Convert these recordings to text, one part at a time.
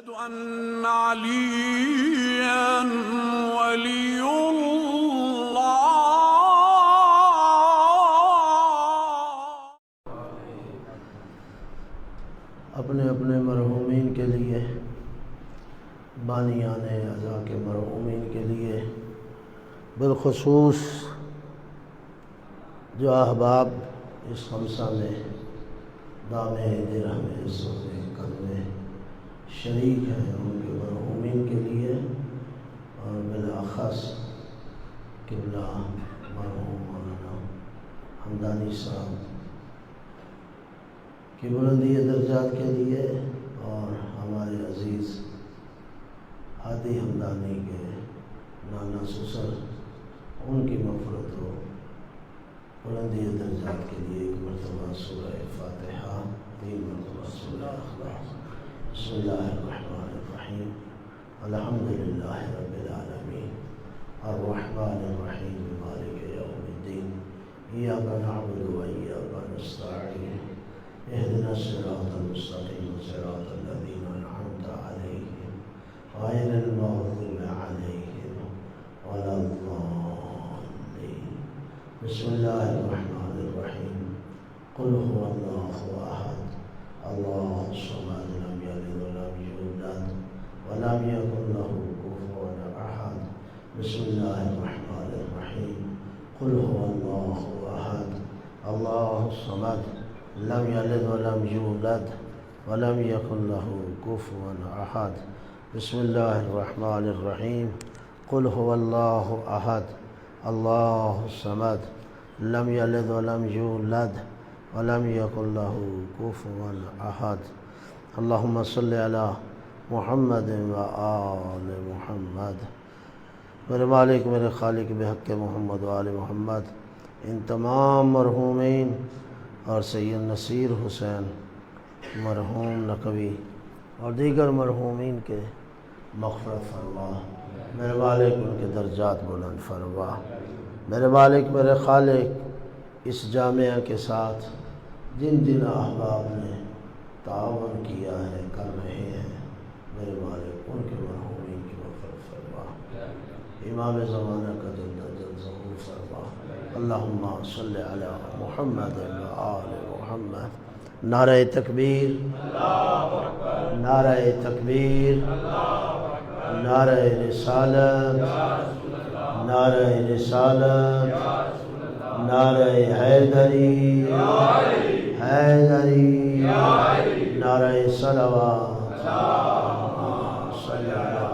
أن عليا ولي الله. اپنے اپنے مرحومین کے لیے، بانیان اعضاء کے مرحومین کے لیے، بالخصوص جو احباب اس خمسہ میں دامِ درہم سوز قلب میں شریک ہیں، ان کے مرحومین کے لیے، اور بالاخص قبلہ مرحوم مولانا حمدانی صاحب کی بلندی درجات کے لیے، اور ہمارے عزیز ہادی حمدانی کے نانا سسر، ان کی مغفرت و بلندی درجات کے لیے ایک مرتبہ سورہ فاتحہ، 3 مرتبہ سورہ اخلاص۔ بسم اللہ الرحمن الرحیم، الحمدللہ رب العالمین، الرحمن الرحیم، مالک یوم الدین، ایاک نعبد و ایاک نستعین، اہدنا الصراط المستقیم، صراط الذین انعمت علیہم غیر المغضوب علیہم ولا الضالین۔ بسم اللہ الرحمن الرحیم، قل هو اللہ احد اللہ الصمد لم یلد ولم یولد ولم یکن له کفوا احد۔ بسم اللہ الرحمن الرحیم، قل هو اللہ احد اللہ الصمد لم یلد ولم یولد ولم یکن له کفوا احد۔ بسم اللہ الرحمن الرحیم، قل هو اللہ احد اللہ الصمد لم یلد ولم یولد ولم یکن له کفوا احد۔ اللہم صلی علی محمد و آل محمد۔ میرے مالک، میرے خالق، بحق محمد و آل محمد، ان تمام مرحومین اور سید نصیر حسین مرحوم نقوی اور دیگر مرحومین کے مغفرت فرما۔ میرے مالک، ان کے درجات بلند فرما۔ میرے مالک، میرے خالق، اس جامعہ کے ساتھ جن جن احباب نے تعاون کیا ہے، کر رہے ہیں، میرے مالک ان کے مرحومین کی مغفرت فرما۔ امام زمانہ کا جلد جلد ظہور فرما۔ اللہم صلی علی محمد و آل محمد۔ نعرہ تکبیر، نعرہ تکبیر، نعرہ رسالت، نعرہ رسالت، نعرہ حیدری، حیدری، نعرہ صلوات، صلی علی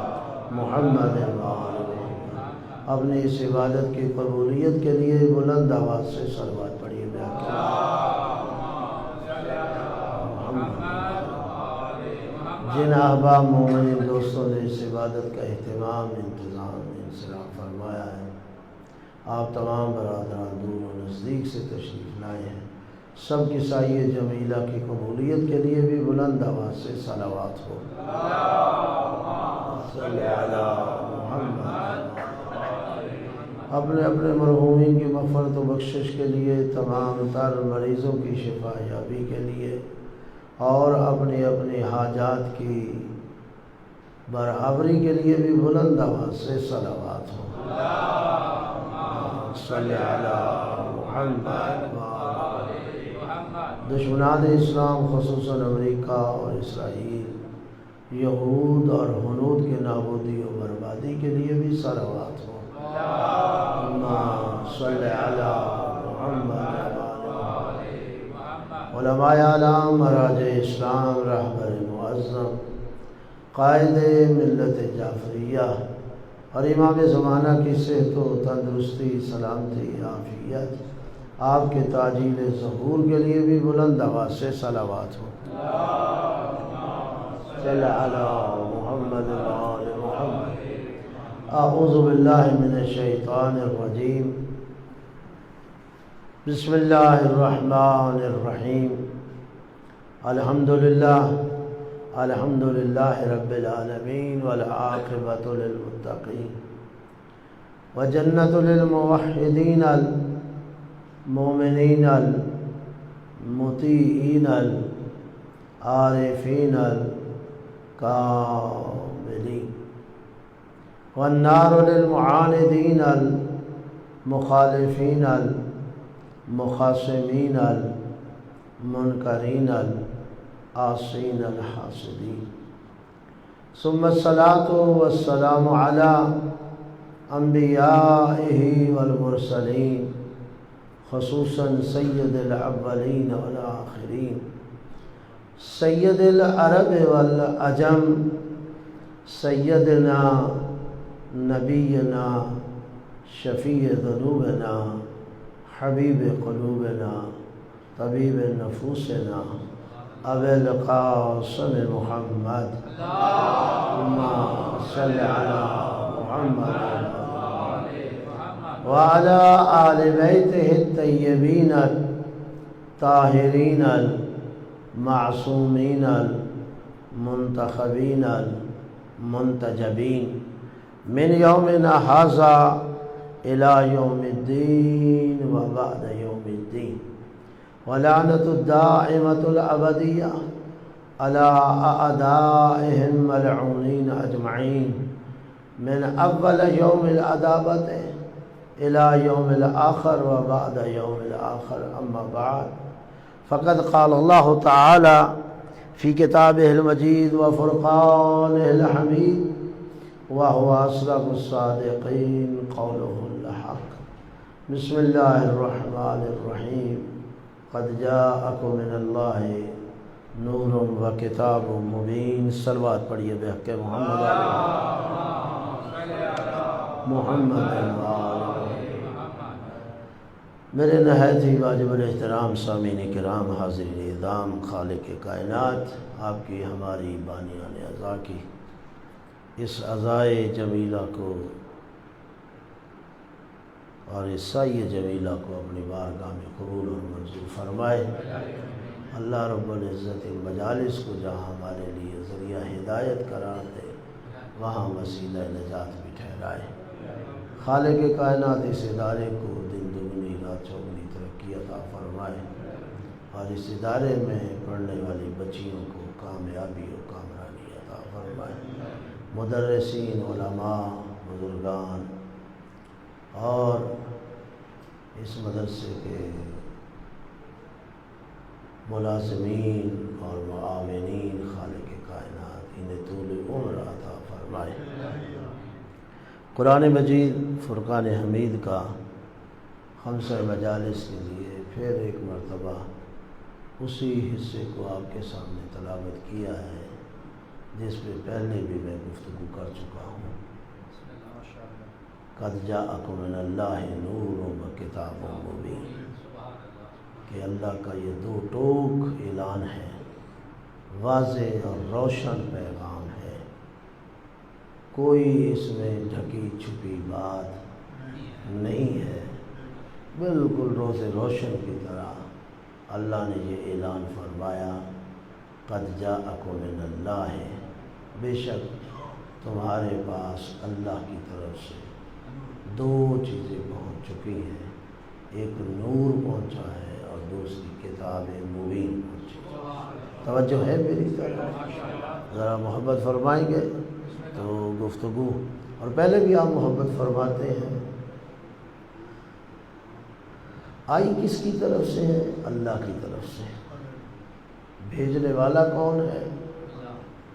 محمد و آل محمد۔ اپنی اس عبادت کی قبولیت کے لیے بلند آواز سے صلوات پڑھیے۔ جن احباب مومنین دوستوں نے اس عبادت کا اہتمام، انتظام، انصراف فرمایا ہے، آپ تمام برادران دور و نزدیک سے تشریف لائے ہیں، سب کی سایہ جمیلہ کی قبولیت کے لیے بھی بلند آواز سے صلوات ہو۔ صلی علی محمد۔ اپنے اپنے مرحومین کی مغفرت و بخشش کے لیے، تمام تر مریضوں کی شفا یابی کے لیے، اور اپنی اپنی حاجات کی برابری کے لیے بھی بلند آواز سے صلوات ہو۔ صلی علی محمد۔ دشمنان اسلام خصوصاً امریکہ اور اسرائیل، یہود اور ہنود کے نابودی و بربادی کے لیے بھی صلوات ہو۔ صلی علی محمد۔ علماء اعلام، مراجع اسلام، رہبر معظم، قائد ملت جعفریہ اور امام زمانہ کی صحت و تندرستی، سلامتی، عافیت، آپ کے تعجیل ظہور کے لیے بھی بلند آواز سے صلوات ہو۔ صلی علی محمد و آل محمد۔ اعوذ باللہ من الشیطان الرجیم، بسم اللہ الرحمن الرحیم، الحمدللہ رب العالمین، والعاقبۃ للمتقین، وجنت للموحدین المؤمنین المطیعین العارفین الكاملين والنار للمعاندين المخالفين المخاصمين المنكرين العاصين الحاسدين ثم الصلاة والسلام على أنبيائه والمرسلين خصوصا سید الاولین والآخرین سید العرب والعجم سیدنا نبینا شفیع ذنوبنا حبیب قلوبنا طبیب نفوسنا ابی القاسم محمد اللهم صل علی محمد وعلى آل بیتہ الطیبین الطاہرین المعصومین المنتخبین المنتجبین من یومنا ھذا الى یوم الدین وبعد یوم الدین ولعنۃ الدائمۃ الابدیہ علی اعدائهم ملعونین اجمعین من اول یوم العداوۃ إلى يوم الآخر وبعد يوم الآخر أما بعد فقد قال الله تعالى في كتابه المجيد وفرقانه الحميد وهو أصدق الصادقين قوله الحق بسم الله الرحمن الرحيم قد جاءكم من الله نور وكتاب مبين صلوات پڑھیے بحق محمد محمد میرے نہایت ہی واجب الاحترام سامعین کرام حاضرین اعظام خالق کائنات آپ کی ہماری بانیان اعضاء کی اس عزائے جمیلہ کو اور اس سایہ جمیلہ کو اپنی بارگاہ میں قبول اور منظور فرمائے۔ اللہ رب العزت ان مجالس کو جہاں ہمارے لیے ذریعہ ہدایت قرار دے وہاں وسیلہ نجات بھی ٹھہرائے۔ خالق کائنات اس ادارے کو دن دگنی رات چوگنی ترقی عطا فرمائے اور اس ادارے میں پڑھنے والی بچیوں کو کامیابی و کامرانی عطا فرمائے۔ مدرسین، علماء، بزرگان اور اس مدرسے کے ملازمین اور معاونین خالق کائنات انہیں طول عمر عطا فرمائے۔ قرآن مجید فرقان حمید کا خمسہ مجالس کے لیے پھر ایک مرتبہ اسی حصے کو آپ کے سامنے تلاوت کیا ہے جس پہ پہلے بھی میں گفتگو کر چکا ہوں۔ قد جاءکم من اللہ نور و کتاب مبین، کہ اللہ کا یہ دو ٹوک اعلان ہے، واضح اور روشن پیغام ہے، کوئی اس میں ڈھکی چھپی بات نہیں ہے، بالکل روز روشن کی طرح اللہ نے یہ اعلان فرمایا قد جاءکم من اللہ، بے شک تمہارے پاس اللہ کی طرف سے دو چیزیں پہنچ چکی ہیں، ایک نور پہنچا ہے اور دوسری کتاب مبین پہنچی۔ توجہ ہے میری طرف؟ ذرا محبت فرمائیں گے تو گفتگو، اور پہلے بھی آپ محبت فرماتے ہیں۔ آئی کس کی طرف سے ہے؟ اللہ کی طرف سے۔ بھیجنے والا کون ہے؟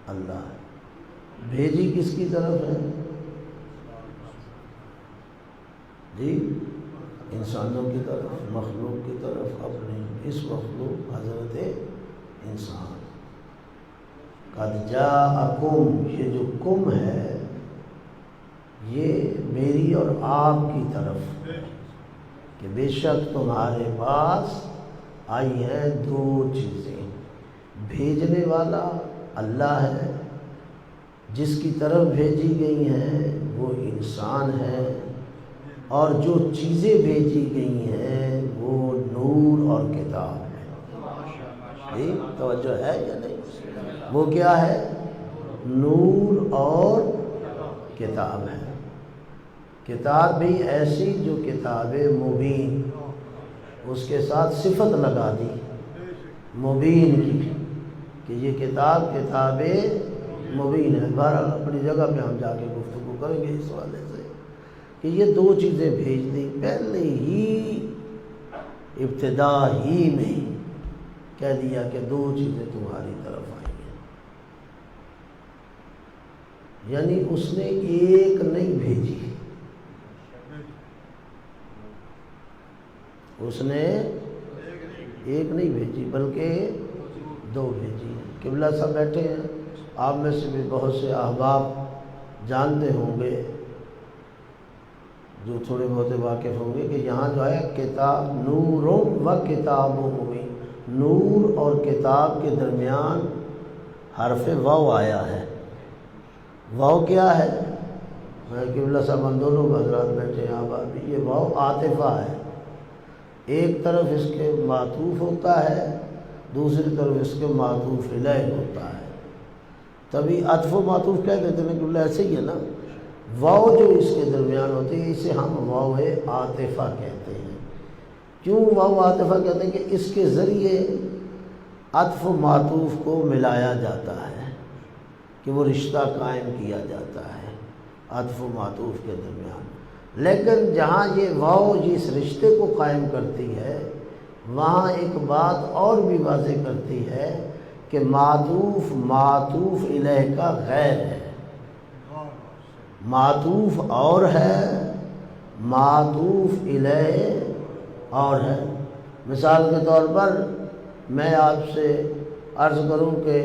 اللہ۔ بھیجی کس کی طرف ہے؟ جی انسانوں کی طرف، مخلوق کی طرف، اپنی اس مخلوق حضرت انسان۔ قد جاءکم، یہ جو کم ہے یہ میری اور آپ کی طرف کہ بے شک تمہارے پاس آئی ہیں دو چیزیں، بھیجنے والا اللہ ہے، جس کی طرف بھیجی گئی ہیں وہ انسان ہے، اور جو چیزیں بھیجی گئی ہیں وہ نور اور کتاب ہے۔ جی توجہ ہے یا نہیں؟ وہ کیا ہے؟ نور اور کتاب ہے۔ کتاب بھی ایسی جو کتاب مبین، اس کے ساتھ صفت لگا دی مبین کی کہ یہ کتاب مبین ہے۔ بہرحال اپنی جگہ پہ ہم جا کے گفتگو کریں گے اس حوالے سے کہ یہ دو چیزیں بھیج دیں، پہلے ہی ابتدا ہی میں کہہ دیا کہ دو چیزیں تمہاری طرف آئی ہیں، یعنی اس نے ایک نہیں بھیجی، اس نے ایک نہیں بھیجی بلکہ دو بھیجی۔ قبلہ صاحب بیٹھے ہیں، آپ میں سے بھی بہت سے احباب جانتے ہوں گے جو تھوڑے بہت واقف ہوں گے کہ یہاں جو ہے کتاب نور و کتاب مبین، نور اور کتاب کے درمیان حرف واو آیا ہے۔ واو کیا ہے؟ میں قبلہ صاحب ہم دونوں حضرات بیٹھے ہیں احباب، یہ واو عاطفہ ہے، ایک طرف اس کے معطوف ہوتا ہے، دوسری طرف اس کے معطوف الیہ ہوتا ہے، تبھی عطف و معطوف کہہ دیتے ہیں کہ ایسے ہی ہے نا۔ واو جو اس کے درمیان ہوتی ہے اسے ہم واو عاطفہ کہتے ہیں۔ کیوں واو عاطفہ کہتے ہیں؟ کہ اس کے ذریعے عطف و معطوف کو ملایا جاتا ہے، کہ وہ رشتہ قائم کیا جاتا ہے عطف و معطوف کے درمیان۔ لیکن جہاں یہ واو جس رشتے کو قائم کرتی ہے وہاں ایک بات اور بھی واضح کرتی ہے کہ معطوف معطوف الیہ کا غیر ہے، معطوف اور ہے، معطوف الیہ اور ہے۔ مثال کے طور پر میں آپ سے عرض کروں کہ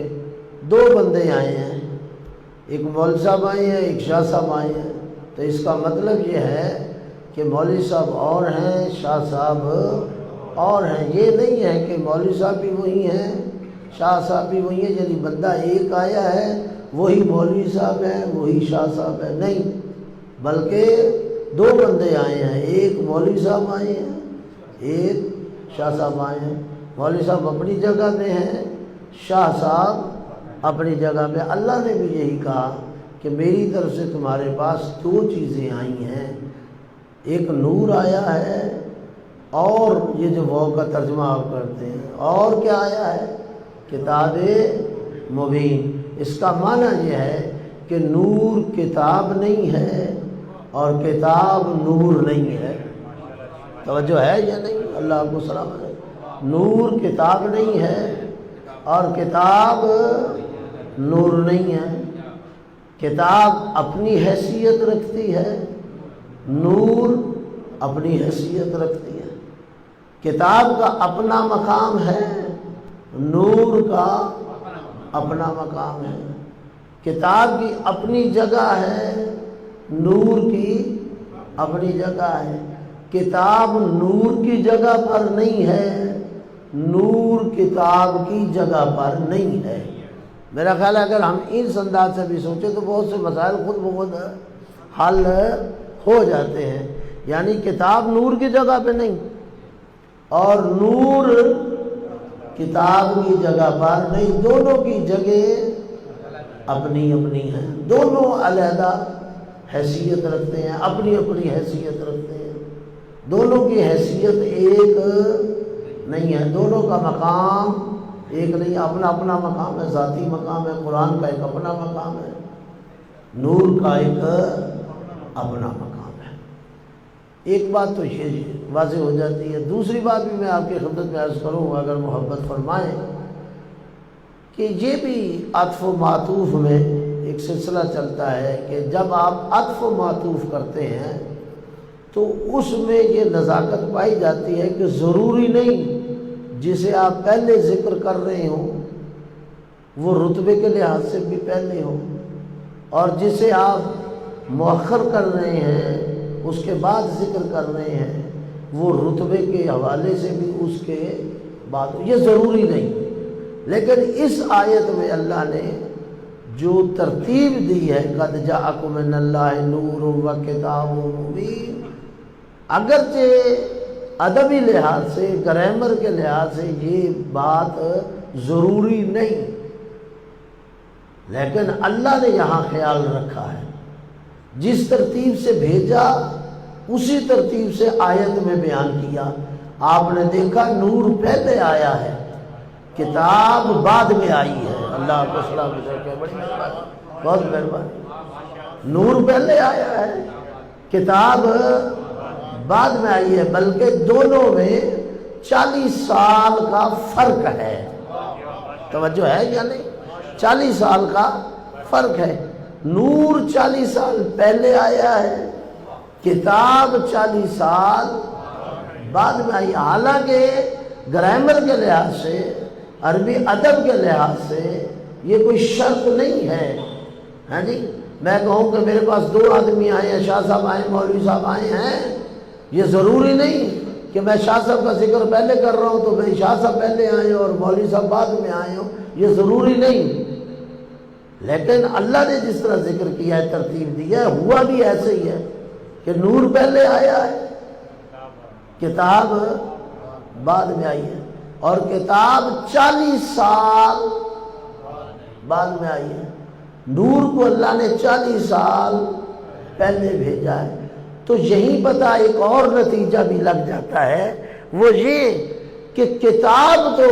دو بندے آئے ہیں، ایک مولوی صاحب آئے ہیں، ایک شاہ صاحب آئے ہیں، تو اس کا مطلب یہ ہے کہ مولوی صاحب اور ہیں، شاہ صاحب اور ہیں۔ یہ نہیں ہے کہ مولوی صاحب بھی وہی ہیں، شاہ صاحب بھی وہی ہیں، یعنی بندہ ایک آیا ہے وہی مولوی صاحب ہے وہی شاہ صاحب ہے، نہیں، بلکہ دو بندے آئے ہیں، ایک مولوی صاحب آئے ہیں، ایک شاہ صاحب آئے ہیں۔ مولوی صاحب اپنی جگہ پہ ہیں، شاہ صاحب اپنی جگہ پہ۔ اللہ نے بھی یہی کہا کہ میری طرف سے تمہارے پاس دو چیزیں آئی ہیں، ایک نور آیا ہے اور یہ جو واو کا ترجمہ آپ کرتے ہیں، اور کیا آیا ہے؟ کتاب مبین۔ اس کا معنی یہ ہے کہ نور کتاب نہیں ہے اور کتاب نور نہیں ہے۔ توجہ ہے یا نہیں؟ اللہ کو سلامت ہے۔ نور کتاب نہیں ہے اور کتاب نور نہیں ہے۔ کتاب اپنی حیثیت رکھتی ہے، نور اپنی حیثیت رکھتی ہے۔ کتاب کا اپنا مقام ہے، نور کا اپنا مقام ہے۔ کتاب کی اپنی جگہ ہے، نور کی اپنی جگہ ہے۔ کتاب نور کی جگہ پر نہیں ہے، نور کتاب کی جگہ پر نہیں ہے۔ میرا خیال ہے اگر ہم اس انداز سے بھی سوچیں تو بہت سے مسائل خود بخود حل ہو جاتے ہیں۔ یعنی کتاب نور کی جگہ پہ نہیں اور نور کتاب کی جگہ پر نہیں، دونوں کی جگہ اپنی اپنی ہیں، دونوں علیحدہ حیثیت رکھتے ہیں، اپنی اپنی حیثیت رکھتے ہیں، دونوں کی حیثیت ایک نہیں ہے، دونوں کا مقام ایک نہیں، اپنا اپنا مقام ہے، ذاتی مقام ہے۔ قرآن کا ایک اپنا مقام ہے، نور کا ایک اپنا مقام ہے۔ ایک بات تو یہ واضح ہو جاتی ہے۔ دوسری بات بھی میں آپ کی خدمت میں عرض کروں اگر محبت فرمائیں کہ یہ بھی عطف و معطوف میں ایک سلسلہ چلتا ہے کہ جب آپ عطف و معطوف کرتے ہیں تو اس میں یہ نزاکت پائی جاتی ہے کہ ضروری نہیں جسے آپ پہلے ذکر کر رہے ہوں وہ رتبے کے لحاظ سے بھی پہلے ہو، اور جسے آپ مؤخر کر رہے ہیں اس کے بعد ذکر کر رہے ہیں وہ رتبے کے حوالے سے بھی اس کے بعد ہو، یہ ضروری نہیں۔ لیکن اس آیت میں اللہ نے جو ترتیب دی ہے قد جاءکم من اللہ نور و کتاب مبین، اگرچہ ادبی لحاظ سے گرامر کے لحاظ سے یہ بات ضروری نہیں، لیکن اللہ نے یہاں خیال رکھا ہے، جس ترتیب سے بھیجا اسی ترتیب سے آیت میں بیان کیا۔ آپ نے دیکھا نور پہلے آیا ہے، کتاب بعد میں آئی ہے، اللہ آپ کو سلامت رکھے، بڑی مہربانی، بہت مہربانی۔ نور پہلے آیا ہے، کتاب بعد میں آئی ہے، بلکہ دونوں میں 40 سال کا فرق ہے۔ توجہ ہے یا نہیں؟ 40 سال کا فرق ہے۔ نور 40 سال پہلے آیا ہے، کتاب 40 سال بعد میں آئی۔ حالانکہ گرامر کے لحاظ سے، عربی ادب کے لحاظ سے یہ کوئی شرط نہیں ہے۔ ہاں جی، میں کہوں کہ میرے پاس 2 آدمی آئے ہیں، شاہ صاحب آئے، مولوی صاحب آئے ہیں، یہ ضروری نہیں کہ میں شاہ صاحب کا ذکر پہلے کر رہا ہوں تو بھئی شاہ صاحب پہلے آئے اور مولوی صاحب بعد میں آئے ہوں، یہ ضروری نہیں۔ لیکن اللہ نے جس طرح ذکر کیا ہے، ترتیب دی ہے، ہوا بھی ایسے ہی ہے کہ نور پہلے آیا ہے، کتاب بعد میں آئی ہے، اور کتاب 40 سال بعد میں آئی ہے۔ نور کو اللہ نے 40 سال پہلے بھیجا ہے۔ تو یہی پتہ ایک اور نتیجہ بھی لگ جاتا ہے، وہ یہ کہ کتاب تو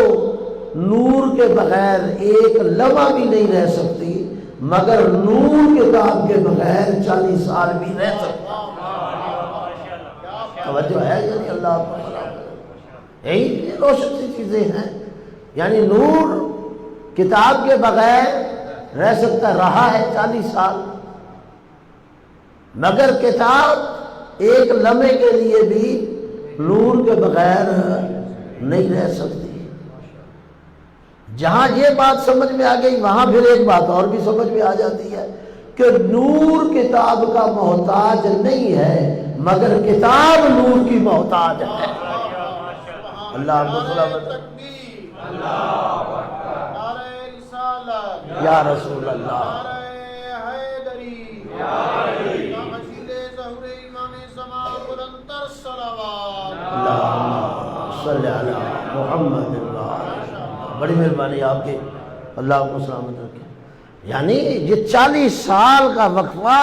نور کے بغیر ایک لمحہ بھی نہیں رہ سکتی، مگر نور کتاب کے بغیر 40 سال بھی رہ سکتا۔ توجہ ہے یعنی اللہ کو یہی روشن سی چیزیں ہیں، یعنی نور کتاب کے بغیر رہ سکتا، رہا ہے 40 سال، مگر کتاب ایک لمحے کے لیے بھی نور کے بغیر نہیں رہ سکتی۔ جہاں یہ بات سمجھ میں آ گئی، وہاں پھر ایک بات اور بھی سمجھ میں آ جاتی ہے کہ نور کتاب کا محتاج نہیں ہے، مگر کتاب نور کی محتاج ہے۔ اللہ کو سلامت یا رسول اللہ، صلی علی محمد۔ بڑی مہربانی آپ کی، اللہ آپ کو سلامت رکھے۔ یعنی یہ 40 سال کا وقفہ،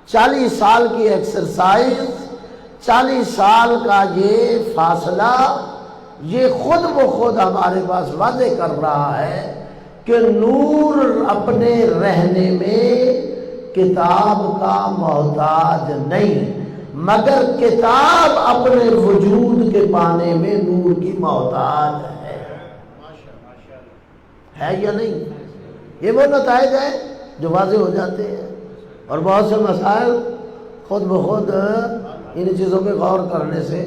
40 سال کی ایکسرسائز، 40 سال کا یہ فاصلہ، یہ خود بخود ہمارے پاس واضح کر رہا ہے کہ نور اپنے رہنے میں کتاب کا محتاج نہیں، مگر کتاب اپنے وجود کے پانے میں نور کی محتاج ہے یا نہیں؟ یہ وہ نتائج ہیں جو واضح ہو جاتے ہیں، اور بہت سے مسائل خود بخود ان چیزوں پہ غور کرنے سے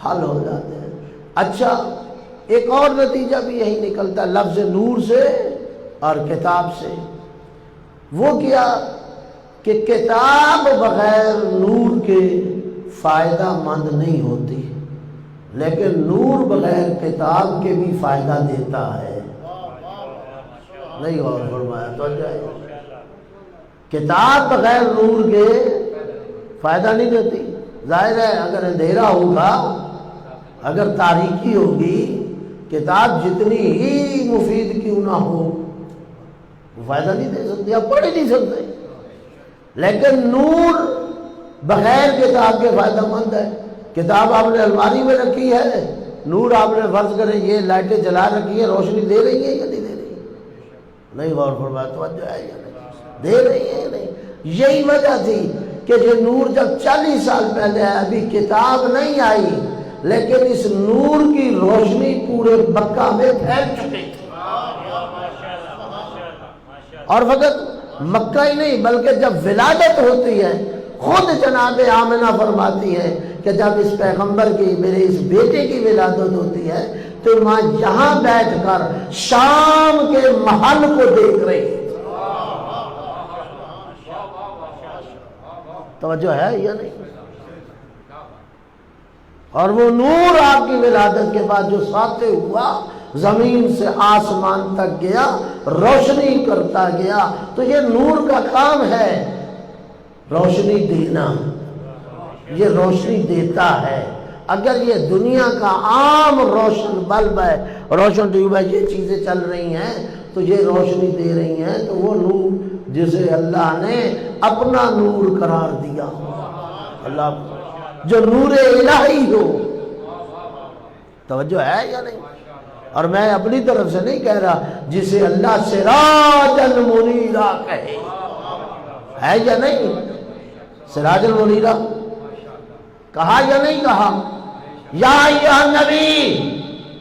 حل ہو جاتے ہیں۔ اچھا، ایک اور نتیجہ بھی یہی نکلتا ہے لفظ نور سے اور کتاب سے، وہ کیا کہ کتاب بغیر نور کے فائدہ مند نہیں ہوتی، لیکن نور بغیر کتاب کے بھی فائدہ دیتا ہے۔ نہیں غور فرمایا تو جائے، کتاب بغیر نور کے فائدہ نہیں دیتی۔ ظاہر ہے اگر اندھیرا ہوگا، اگر تاریکی ہوگی، کتاب جتنی ہی مفید کیوں نہ ہو وہ فائدہ نہیں دے سکتی، آپ پڑھ ہی نہیں سکتے۔ لیکن نور بغیر کتاب کے فائدہ مند ہے۔ کتاب آپ نے الماری میں رکھی ہے، نور آپ نے فرض کریں یہ لائٹیں جلا رکھی ہے، روشنی دے رہی ہے یا نہیں دے رہی؟ نہیں غور فرمایا توجہ ہے یا نہیں؟ دے رہی ہے یا نہیں؟ یہی وجہ تھی کہ یہ نور جب 40 سال پہلے آیا، ابھی کتاب نہیں آئی، لیکن اس نور کی روشنی پورے مکہ میں پھیل چکی تھی، اور فقط مکہ ہی نہیں بلکہ جب ولادت ہوتی ہے، خود جناب آمنہ فرماتی ہے کہ جب اس پیغمبر کی، میرے اس بیٹے کی ولادت ہوتی ہے تو ماں یہاں بیٹھ کر شام کے محل کو دیکھ رہی ہے۔ توجہ ہے یا نہیں؟ اور وہ نور آپ کی ولادت کے بعد جو ساطع ہوا، زمین سے آسمان تک گیا، روشنی کرتا گیا۔ تو یہ نور کا کام ہے روشنی دینا، یہ روشنی دیتا ہے۔ اگر یہ دنیا کا عام روشن بلب ہے، روشن ٹیوب ہے، یہ چیزیں چل رہی ہیں تو یہ روشنی دے رہی ہیں، تو وہ نور جسے اللہ نے اپنا نور قرار دیا، اللہ جو نور الہی ہو۔ توجہ ہے یا نہیں؟ اور میں اپنی طرف سے نہیں کہہ رہا، جسے اللہ سراجا منیرا کہے، ہے یا نہیں؟ سراج المنیرا کہا یا نہیں کہا؟ یا ایھا النبی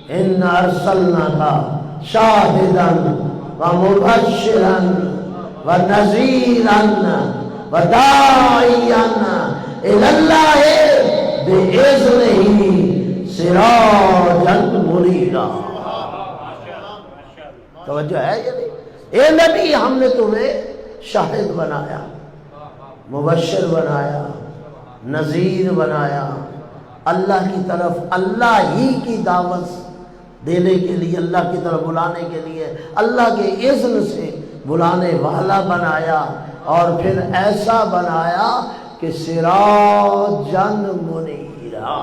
ان ارسلناک شاہدا ومبشرا ونذیرا وداعیا الی اللہ بإذنہ سراجا منیرا۔ توجہ ہے یا نہیں؟ اے نبی، ہم نے تمہیں شاہد بنایا، مبشر بنایا، نذیر بنایا، اللہ کی طرف اللہ ہی کی دعوت دینے کے لیے، اللہ کی طرف بلانے کے لیے، اللہ کے اذن سے بلانے والا بنایا، اور پھر ایسا بنایا کہ سراجا منیرا۔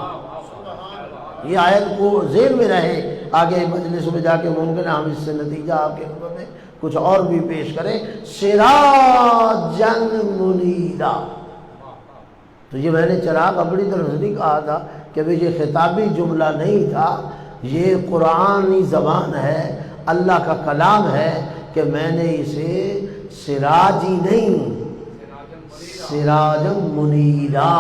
یہ آیت کو ذہن میں رہے، آگے مجلس میں جا کے ممکن ہے ہم اس سے نتیجہ آپ کے خطبے میں کچھ اور بھی پیش کریں۔ سراجا منیرا، تو یہ میں نے چراغ اپنی طرف سے نہیں کہا تھا کہ یہ خطابی جملہ نہیں تھا، یہ قرآنی زبان ہے، اللہ کا کلام ہے کہ میں نے اسے سراجی نہیں، سراجا منیرا،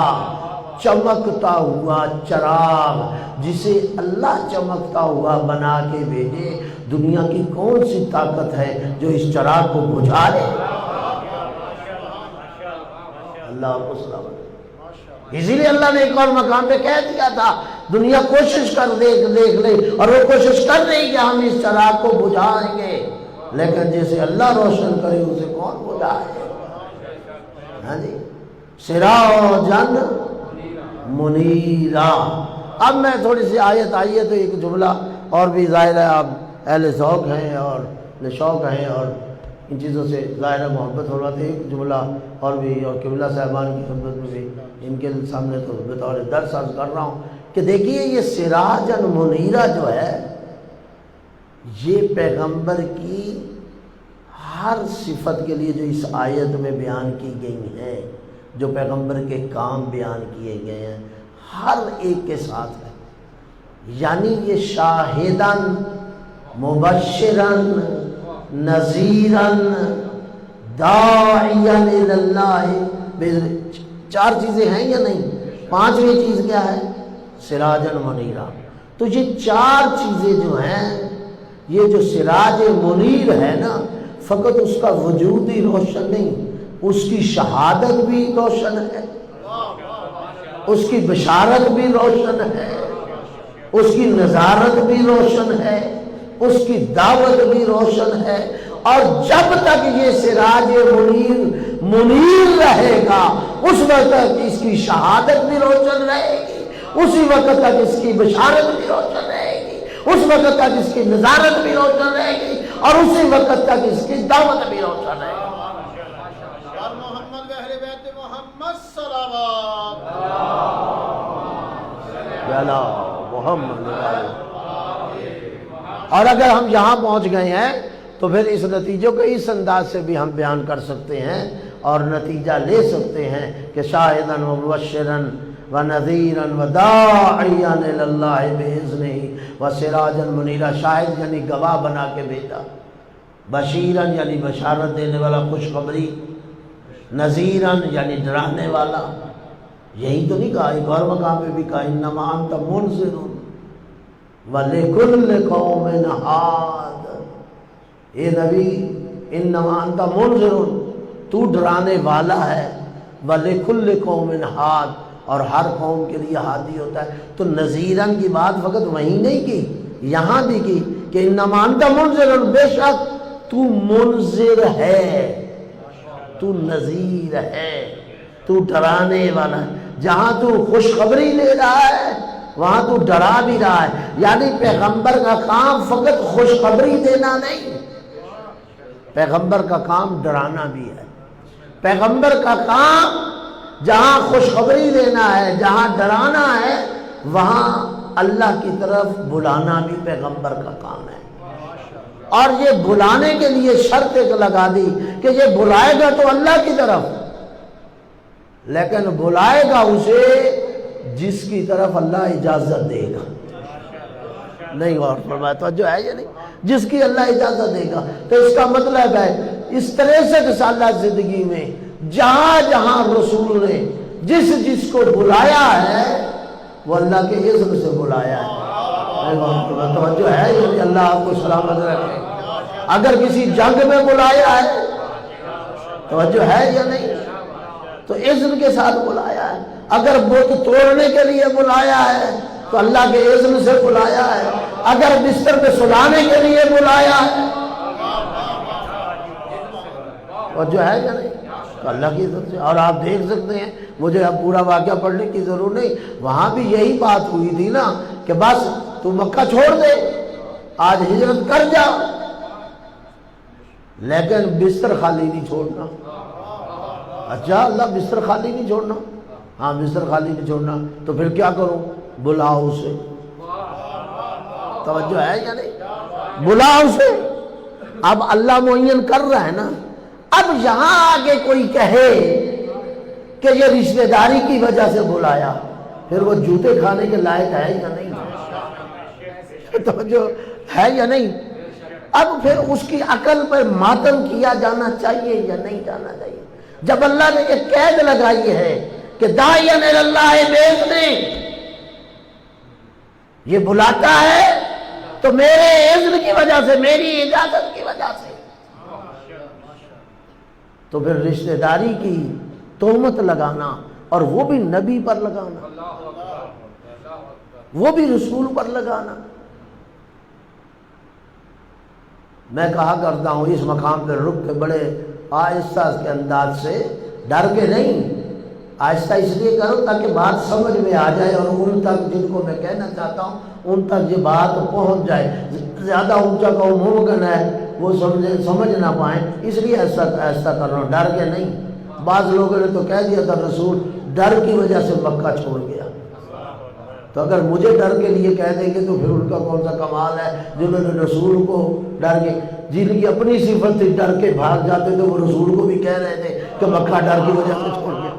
چمکتا ہوا چراغ، جسے اللہ چمکتا ہوا بنا کے بھیجے۔ دنیا کی کون سی طاقت ہے جو اس چراغ کو بجھا لے؟ اللہ کو سلامت۔ اسی لیے اللہ نے ایک اور مقام پہ کہہ دیا تھا، دنیا کوشش کر دیکھ لے، اور وہ کوشش کر رہی کہ ہم اس چراغ کو بجھائیں گے، لیکن جسے اللہ روشن کرے اسے کون بجھائے؟ ہاں جی، سراجا منیرا۔ اب میں تھوڑی سی آیت آئی ہے تو ایک جملہ اور بھی ظاہر ہے، آپ اہل ذوق ہیں اور شوق ہیں اور ان چیزوں سے ظاہر محبت ہو رہا تھا، ایک جملہ اور بھی، اور قبلہ صاحبان کی خدمت میں بھی ان کے سامنے تو بطور درس عرض کر رہا ہوں کہ دیکھیے یہ سراجا منیرا جو ہے، یہ پیغمبر کی ہر صفت کے لیے جو اس آیت میں بیان کی گئی ہیں، جو پیغمبر کے کام بیان کیے گئے ہیں، ہر ایک کے ساتھ ہے۔ یعنی یہ شاہداً، مبشراً، نذیراً، داعیاً الی اللہ، چار چیزیں ہیں یا نہیں؟ پانچویں چیز کیا ہے؟ سراجا منیرا۔ تو یہ چار چیزیں جو ہیں، یہ جو سراج منیر ہے نا، فقط اس کا وجود ہی روشن نہیں، اس کی شہادت بھی روشن ہے، اس کی بشارت بھی روشن ہے، اس کی نظارت بھی روشن ہے، اس کی دعوت بھی روشن ہے، اور جب تک یہ سراج منیر رہے گا اس وقت تک اس کی شہادت بھی روشن رہے گی، اسی وقت تک اس کی بشارت بھی روشن رہے گی، اس وقت تک اس کی نظارت بھی روشن رہے گی، اور اسی وقت تک اس کی دعوت بھی روشن رہے گی۔ اور اگر ہم یہاں پہنچ گئے ہیں تو پھر اس نتیجے کو اس انداز سے بھی ہم بیان کر سکتے ہیں اور نتیجہ لے سکتے ہیں کہ شاہداً ومبشراً ونذیراً وداعیاً الی اللہ بإذنہ وسراجا منیرا۔ شاہد یعنی گواہ بنا کے بھیجا، بشیراً یعنی بشارت دینے والا، خوشخبری، نذیراً یعنی ڈرانے والا۔ یہی تو نہیں کہا، ایک اور مقام پہ بھی کہا انما انت منذر ولکل قوم ہاد۔ اے نبی انما انت منذر، تو ڈرانے والا ہے، ولکل قوم ہاد، اور ہر قوم کے لیے ہادی ہوتا ہے۔ تو نذیراً کی بات فقط وہیں نہیں کی، یہاں بھی کی کہ انما انت منذر، بے شک تو منذر ہے، تو نذیر ہے، تو ڈرانے والا ہے۔ جہاں تو خوشخبری لے رہا ہے وہاں تو ڈرا بھی رہا ہے۔ یعنی پیغمبر کا کام فقط خوشخبری دینا نہیں، پیغمبر کا کام ڈرانا بھی ہے۔ پیغمبر کا کام جہاں خوشخبری دینا ہے، جہاں ڈرانا ہے، وہاں اللہ کی طرف بلانا بھی پیغمبر کا کام ہے۔ اور یہ بلانے کے لیے شرط ایک لگا دی کہ یہ بلائے گا تو اللہ کی طرف، لیکن بلائے گا اسے جس کی طرف اللہ اجازت دے گا۔ نہیں غور فرمایا، توجہ ہے یا نہیں؟ جس کی اللہ اجازت دے گا۔ تو اس کا مطلب ہے اس 63 سالہ زندگی میں جہاں جہاں رسول نے جس کو بلایا ہے وہ اللہ کے اذن سے بلایا ہے۔ توجہ ہے یا نہیں؟ اللہ آپ کو سلامت رکھے۔ اگر کسی جنگ میں بلایا ہے، توجہ ہے یا نہیں، تو اذن کے ساتھ بلایا ہے۔ اگر بت توڑنے کے لیے بلایا ہے تو اللہ کے اذن سے بلایا ہے۔ اگر بستر پہ سلانے کے لیے بلایا ہے، توجہ ہے یا نہیں، تو اللہ کی اذن سے۔ اور آپ دیکھ سکتے ہیں، مجھے اب پورا واقعہ پڑھنے کی ضرورت نہیں، وہاں بھی یہی بات ہوئی تھی نا کہ بس تو مکہ چھوڑ دے، آج ہجرت کر جا، لیکن بستر خالی نہیں چھوڑنا۔ اچھا اللہ بستر خالی نہیں چھوڑنا؟ ہاں بستر خالی نہیں چھوڑنا، تو پھر کیا کروں؟ بلاؤ اسے۔ توجہ ہے یا نہیں؟ بلاؤ اسے۔ اب اللہ معین کر رہا ہے نا۔ اب یہاں آگے کوئی کہے کہ یہ رشتہ داری کی وجہ سے بلایا، پھر وہ جوتے کھانے کے لائق ہے یا نہیں؟ توجہ ہے یا نہیں؟ اب پھر اس کی عقل پر ماتم کیا جانا چاہیے یا نہیں جانا چاہیے؟ جب اللہ نے یہ قید لگائی ہے کہ داعین اللہ بإذنہ، یہ بلاتا ہے تو میرے اذن کی وجہ سے، میری اجازت کی وجہ سے، تو پھر رشتہ داری کی تہمت لگانا، اور وہ بھی نبی پر لگانا، وہ بھی رسول پر لگانا۔ میں کہا کرتا ہوں اس مقام پہ رک کے بڑے آہستہ کے انداز سے، ڈر کے نہیں، آہستہ اس لیے کرو تاکہ بات سمجھ میں آ جائے اور ان تک جن کو میں کہنا چاہتا ہوں ان تک یہ بات پہنچ جائے۔ زیادہ اونچا کہ ممکن ہے وہ سمجھ نہ پائیں، اس لیے ایسا کر رہا ہوں، ڈر کے نہیں۔ بعض لوگوں نے تو کہہ دیا تھا رسول ڈر کی وجہ سے مکہ چھوڑ گیا، تو اگر مجھے ڈر کے لیے کہہ دیں گے تو پھر ان کا کون سا کمال ہے جنہوں نے رسول کو ڈر کے، جن کی اپنی صفت تھی ڈر کے بھاگ جاتے تھے، وہ رسول کو بھی کہہ رہے تھے کہ مکہ ڈر کی وجہ سے چھوڑ گیا۔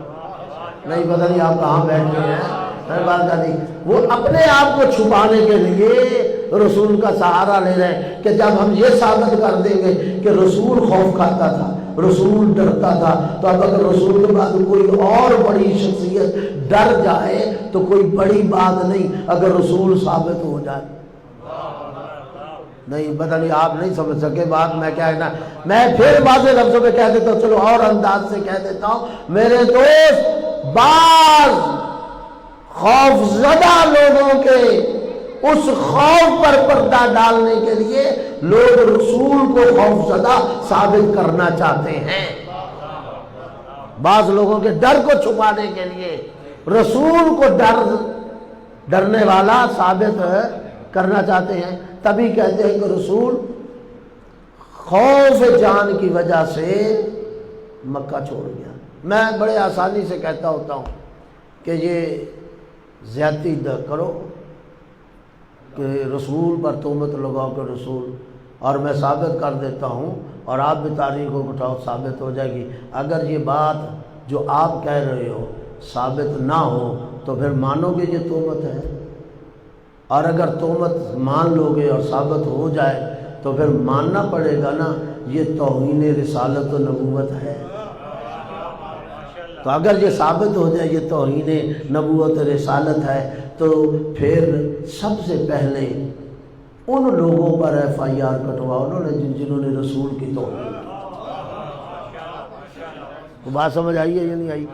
نہیں پتہ نہیں آپ کہاں بیٹھ گئے ہیں، ہر بات کا نہیں۔ وہ اپنے آپ کو چھپانے کے لیے رسول کا سہارا لے رہے ہیں کہ جب ہم یہ ثابت کر دیں گے کہ رسول خوف کھاتا تھا، رسول ڈرتا تھا، تو اب اگر رسول کے بعد کوئی اور بڑی شخصیت ڈر جائے تو کوئی بڑی بات نہیں اگر رسول ثابت ہو جائے۔ نہیں پتہ نہیں آپ نہیں سمجھ سکے بات میں کیا ہے نا، میں پھر واضح لفظوں میں کہہ دیتا ہوں، چلو اور انداز سے کہہ دیتا ہوں میرے دوست، بعض خوف زدہ لوگوں کے اس خوف پر پردہ ڈالنے کے لیے لوگ رسول کو خوف زدہ ثابت کرنا چاہتے ہیں، بعض لوگوں کے ڈر کو چھپانے کے لیے رسول کو ڈرنے والا ثابت کرنا چاہتے ہیں، تبھی کہتے ہیں کہ رسول خوف جان کی وجہ سے مکہ چھوڑ گیا۔ میں بڑے آسانی سے کہتا ہوتا ہوں کہ یہ زیادتی نہ کرو کہ رسول پر تہمت لگاؤ کہ رسول، اور میں ثابت کر دیتا ہوں اور آپ بھی تاریخوں کو اٹھاؤ ثابت ہو جائے گی۔ اگر یہ بات جو آپ کہہ رہے ہو ثابت نہ ہو تو پھر مانو گے یہ تہمت ہے، اور اگر تہمت مان لو گے اور ثابت ہو جائے تو پھر ماننا پڑے گا نا یہ توہین رسالت و نبوت ہے۔ تو اگر یہ ثابت ہو جائے یہ توہین نبوت رسالت ہے تو پھر سب سے پہلے ان لوگوں پر ایف آئی آر کٹواؤ جنہوں نے رسول کی توہین کی۔ تو بات سمجھ آئی ہے یا نہیں آئی؟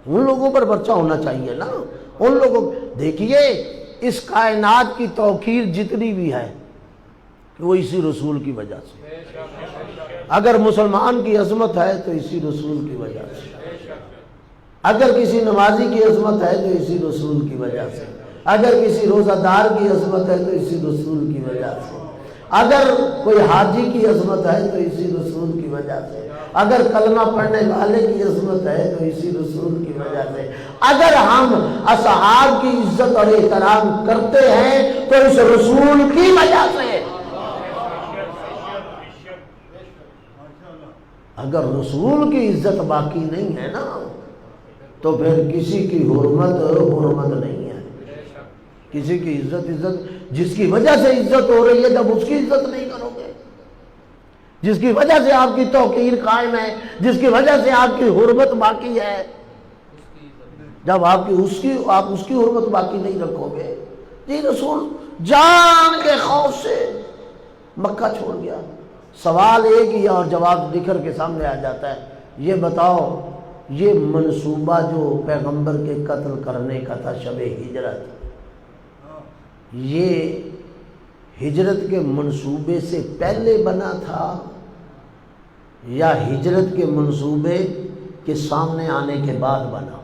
ان لوگوں پر پرچہ ہونا چاہیے نا، ان لوگوں۔ دیکھیے اس کائنات کی توقیر جتنی بھی ہے وہ اسی رسول کی وجہ سے، اگر مسلمان کی عظمت ہے تو اسی رسول کی وجہ سے، اگر کسی نمازی کی عظمت ہے تو اسی رسول کی وجہ سے، اگر کسی روزہ دار کی عظمت ہے تو اسی رسول کی وجہ سے، اگر کوئی حاجی کی عظمت ہے تو اسی رسول کی وجہ سے، اگر کلمہ پڑھنے والے کی عظمت ہے تو اسی رسول کی وجہ سے، اگر ہم اصحاب کی عزت اور احترام کرتے ہیں تو اس رسول کی وجہ سے۔ اگر رسول کی عزت باقی نہیں ہے نا تو پھر کسی کی حرمت نہیں ہے۔ کسی کی عزت جس کی وجہ سے عزت ہو رہی ہے، جب اس کی عزت نہیں کرو گے، جس کی وجہ سے آپ کی توقیر قائم ہے، جس کی وجہ سے آپ کی حرمت باقی ہے، جب آپ اس کی حرمت باقی نہیں رکھو گے۔ جی رسول جان کے خوف سے مکہ چھوڑ گیا۔ سوال ایک ہی اور جواب نکھر کے سامنے آ جاتا ہے، یہ بتاؤ یہ منصوبہ جو پیغمبر کے قتل کرنے کا تھا شب ہجرت، یہ ہجرت کے منصوبے سے پہلے بنا تھا یا ہجرت کے منصوبے کے سامنے آنے کے بعد بنا؟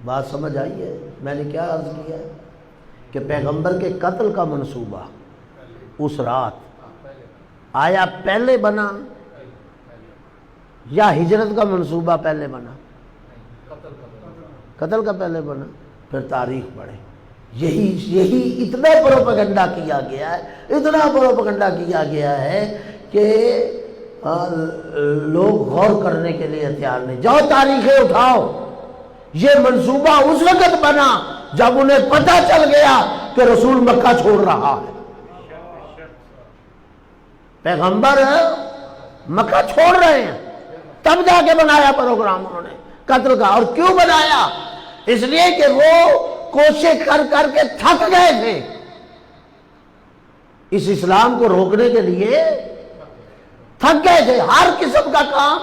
بات سمجھ آئی ہے میں نے کیا عرض کیا ہے کہ پیغمبر کے قتل کا منصوبہ اس رات آیا پہلے بنا یا ہجرت کا منصوبہ پہلے بنا؟ قتل کا پہلے بنا۔ پھر تاریخ پڑھے، یہی اتنا پروپیگنڈا کیا گیا ہے کہ لوگ غور کرنے کے لیے تیار نہیں۔ جاؤ تاریخیں اٹھاؤ، یہ منصوبہ اس وقت بنا جب انہیں پتہ چل گیا کہ رسول مکہ چھوڑ رہا ہے، پیغمبر مکہ چھوڑ رہے ہیں، تب جا کے بنایا پروگرام انہوں نے قتل کا۔ اور کیوں بنایا؟ اس لیے کہ وہ کوشش کر کے تھک گئے تھے، اس اسلام کو روکنے کے لیے تھک گئے تھے، ہر قسم کا کام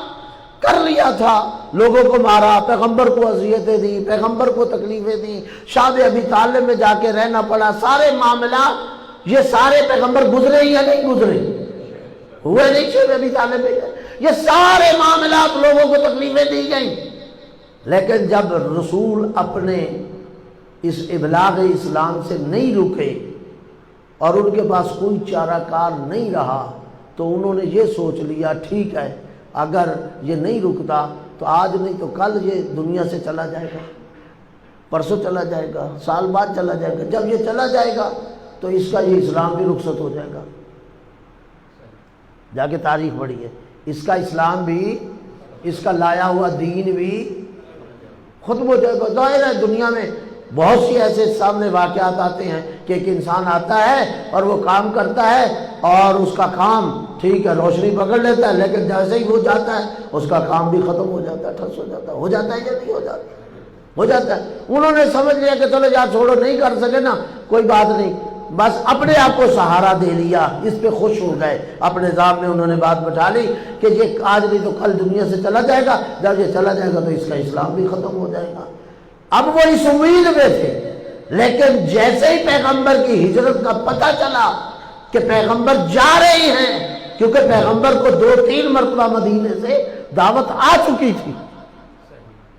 کر لیا تھا، لوگوں کو مارا، پیغمبر کو اذیتیں دی، پیغمبر کو تکلیفیں دی، شام ابی طالب میں جا کے رہنا پڑا، سارے معاملات یہ سارے پیغمبر گزرے یا نہیں گزرے؟ ہوئے نہیں شام ابی طالب میں، یہ سارے معاملات لوگوں کو تکلیفیں دی گئیں۔ لیکن جب رسول اپنے اس ابلاغ اسلام سے نہیں رکے اور ان کے پاس کوئی چارہ کار نہیں رہا تو انہوں نے یہ سوچ لیا ٹھیک ہے اگر یہ نہیں رکتا تو آج نہیں تو کل یہ دنیا سے چلا جائے گا، پرسوں چلا جائے گا، سال بعد چلا جائے گا، جب یہ چلا جائے گا تو اس کا یہ اسلام بھی رخصت ہو جائے گا۔ جا کے تاریخ پڑھی ہے، اس کا اسلام بھی، اس کا لایا ہوا دین بھی ختم ہو جائے گا۔ ظاہر ہے دنیا میں بہت سی ایسے سامنے واقعات آتے ہیں کہ ایک انسان آتا ہے اور وہ کام کرتا ہے اور اس کا کام ٹھیک ہے روشنی پکڑ لیتا ہے، لیکن جیسے ہی وہ جاتا ہے اس کا کام بھی ختم ہو جاتا ہے، ٹھس ہو جاتا ہے۔ ہو جاتا ہے یا نہیں ہو جاتا؟ ہو جاتا ہے۔ انہوں نے سمجھ لیا کہ چلو یار چھوڑو، نہیں کر سکے نا کوئی بات نہیں، بس اپنے آپ کو سہارا دے لیا، اس پہ خوش ہو گئے، اپنے نظام میں انہوں نے بات بٹھا لی کہ یہ آج نہیں تو کل دنیا سے چلا جائے گا، جب یہ چلا جائے گا تو اس کا اسلام بھی ختم ہو جائے گا۔ اب وہ اس امید میں تھے، لیکن جیسے ہی پیغمبر کی ہجرت کا پتہ چلا کہ پیغمبر جا رہے ہیں، کیونکہ پیغمبر کو 2-3 مرتبہ مدینے سے دعوت آ چکی تھی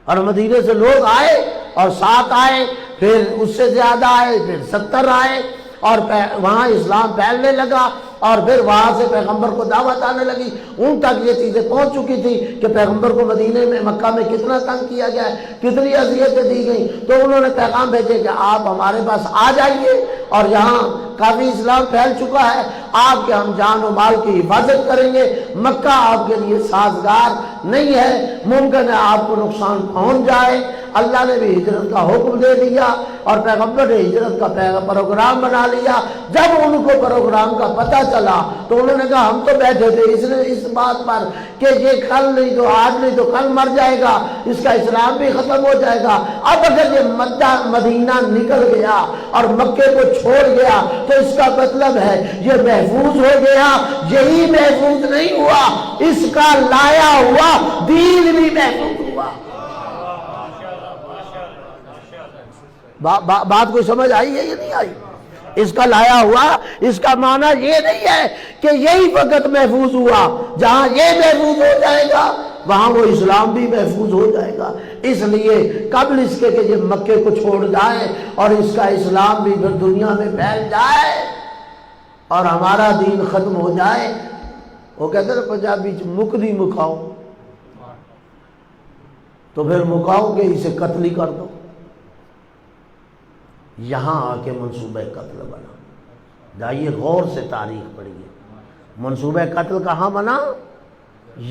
اور مدینے سے لوگ آئے اور 7 آئے، پھر اس سے زیادہ آئے، پھر 70 آئے اور وہاں اسلام پھیلنے لگا اور پھر وہاں سے پیغمبر کو دعوت آنے لگی۔ ان تک یہ چیزیں پہنچ چکی تھی کہ پیغمبر کو مدینے میں مکہ میں کتنا تنگ کیا گیا ہے، کتنی اذیتیں دی گئیں، تو انہوں نے پیغام بھیجے کہ آپ ہمارے پاس آ جائیے اور یہاں کافی اسلام پھیل چکا ہے، آپ کے ہم جان و مال کی حفاظت کریں گے، مکہ آپ کے لیے سازگار نہیں ہے، ممکن ہے آپ کو نقصان پہنچ جائے۔ اللہ نے بھی ہجرت کا حکم دے دیا اور پیغمبر نے ہجرت کا پروگرام بنا لیا۔ جب ان کو پروگرام کا پتہ چلا تو انہوں نے کہا ہم تو بیٹھے تھے اس بات پر کہ یہ کل نہیں تو آج نہیں تو کل مر جائے گا، اس کا اسلام بھی ختم ہو جائے گا۔ اب اگر یہ مدینہ نکل گیا اور مکے کو چھوڑ گیا تو اس کا مطلب ہے یہ محفوظ ہو گیا، یہی محفوظ نہیں ہوا، اس کا لایا ہوا دین بھی محفوظ ہوا۔ بات کوئی سمجھ آئی ہے یا نہیں آئی؟ اس کا لایا ہوا، اس کا معنی یہ نہیں ہے کہ یہی فقط محفوظ ہوا، جہاں یہ محفوظ ہو جائے گا وہاں وہ اسلام بھی محفوظ ہو جائے گا۔ اس لیے قبل اس کے کہ یہ مکے کو چھوڑ جائے اور اس کا اسلام بھی دنیا میں پھیل جائے اور ہمارا دین ختم ہو جائے، وہ کہتے ہیں پنجابی مک دی مکاؤ، تو پھر مکاؤ گے اسے قتل ہی کر دو۔ یہاں آ کے منصوبہ قتل بنا۔ جائیے غور سے تاریخ پڑھیے، منصوبہ قتل کہاں بنا؟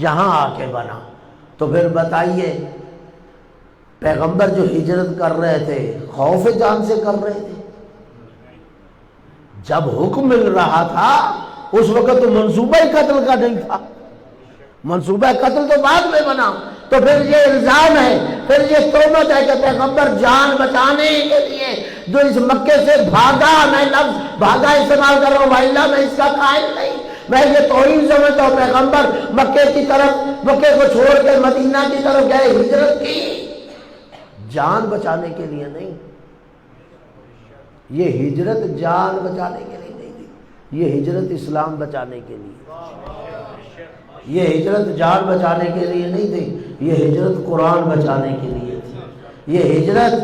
یہاں آ کے بنا۔ تو پھر بتائیے پیغمبر جو ہجرت کر رہے تھے خوف جان سے کر رہے تھے؟ جب حکم مل رہا تھا اس وقت تو منصوبہ ہی قتل کا نہیں تھا، منصوبہ قتل تو بعد میں بنا۔ تو پھر یہ الزام ہے، پھر یہ تہمت ہے کہ پیغمبر جان بچانے کے لیے جو اس مکے سے بھاگا، میں لفظ بھاگا استعمال کر رہا ہوں، وائلہ میں اس کا قائل نہیں، میں یہ توہین سمجھتا ہوں۔ پیغمبر مکے کی طرف، مکے کو چھوڑ کے مدینہ کی طرف گئے، ہجرت کی جان بچانے کے لیے نہیں۔ یہ ہجرت جان بچانے کے لیے نہیں تھی، یہ ہجرت اسلام بچانے کے لیے، یہ ہجرت جان بچانے کے لیے نہیں تھی، یہ ہجرت قرآن بچانے کے لیے تھی۔ یہ ہجرت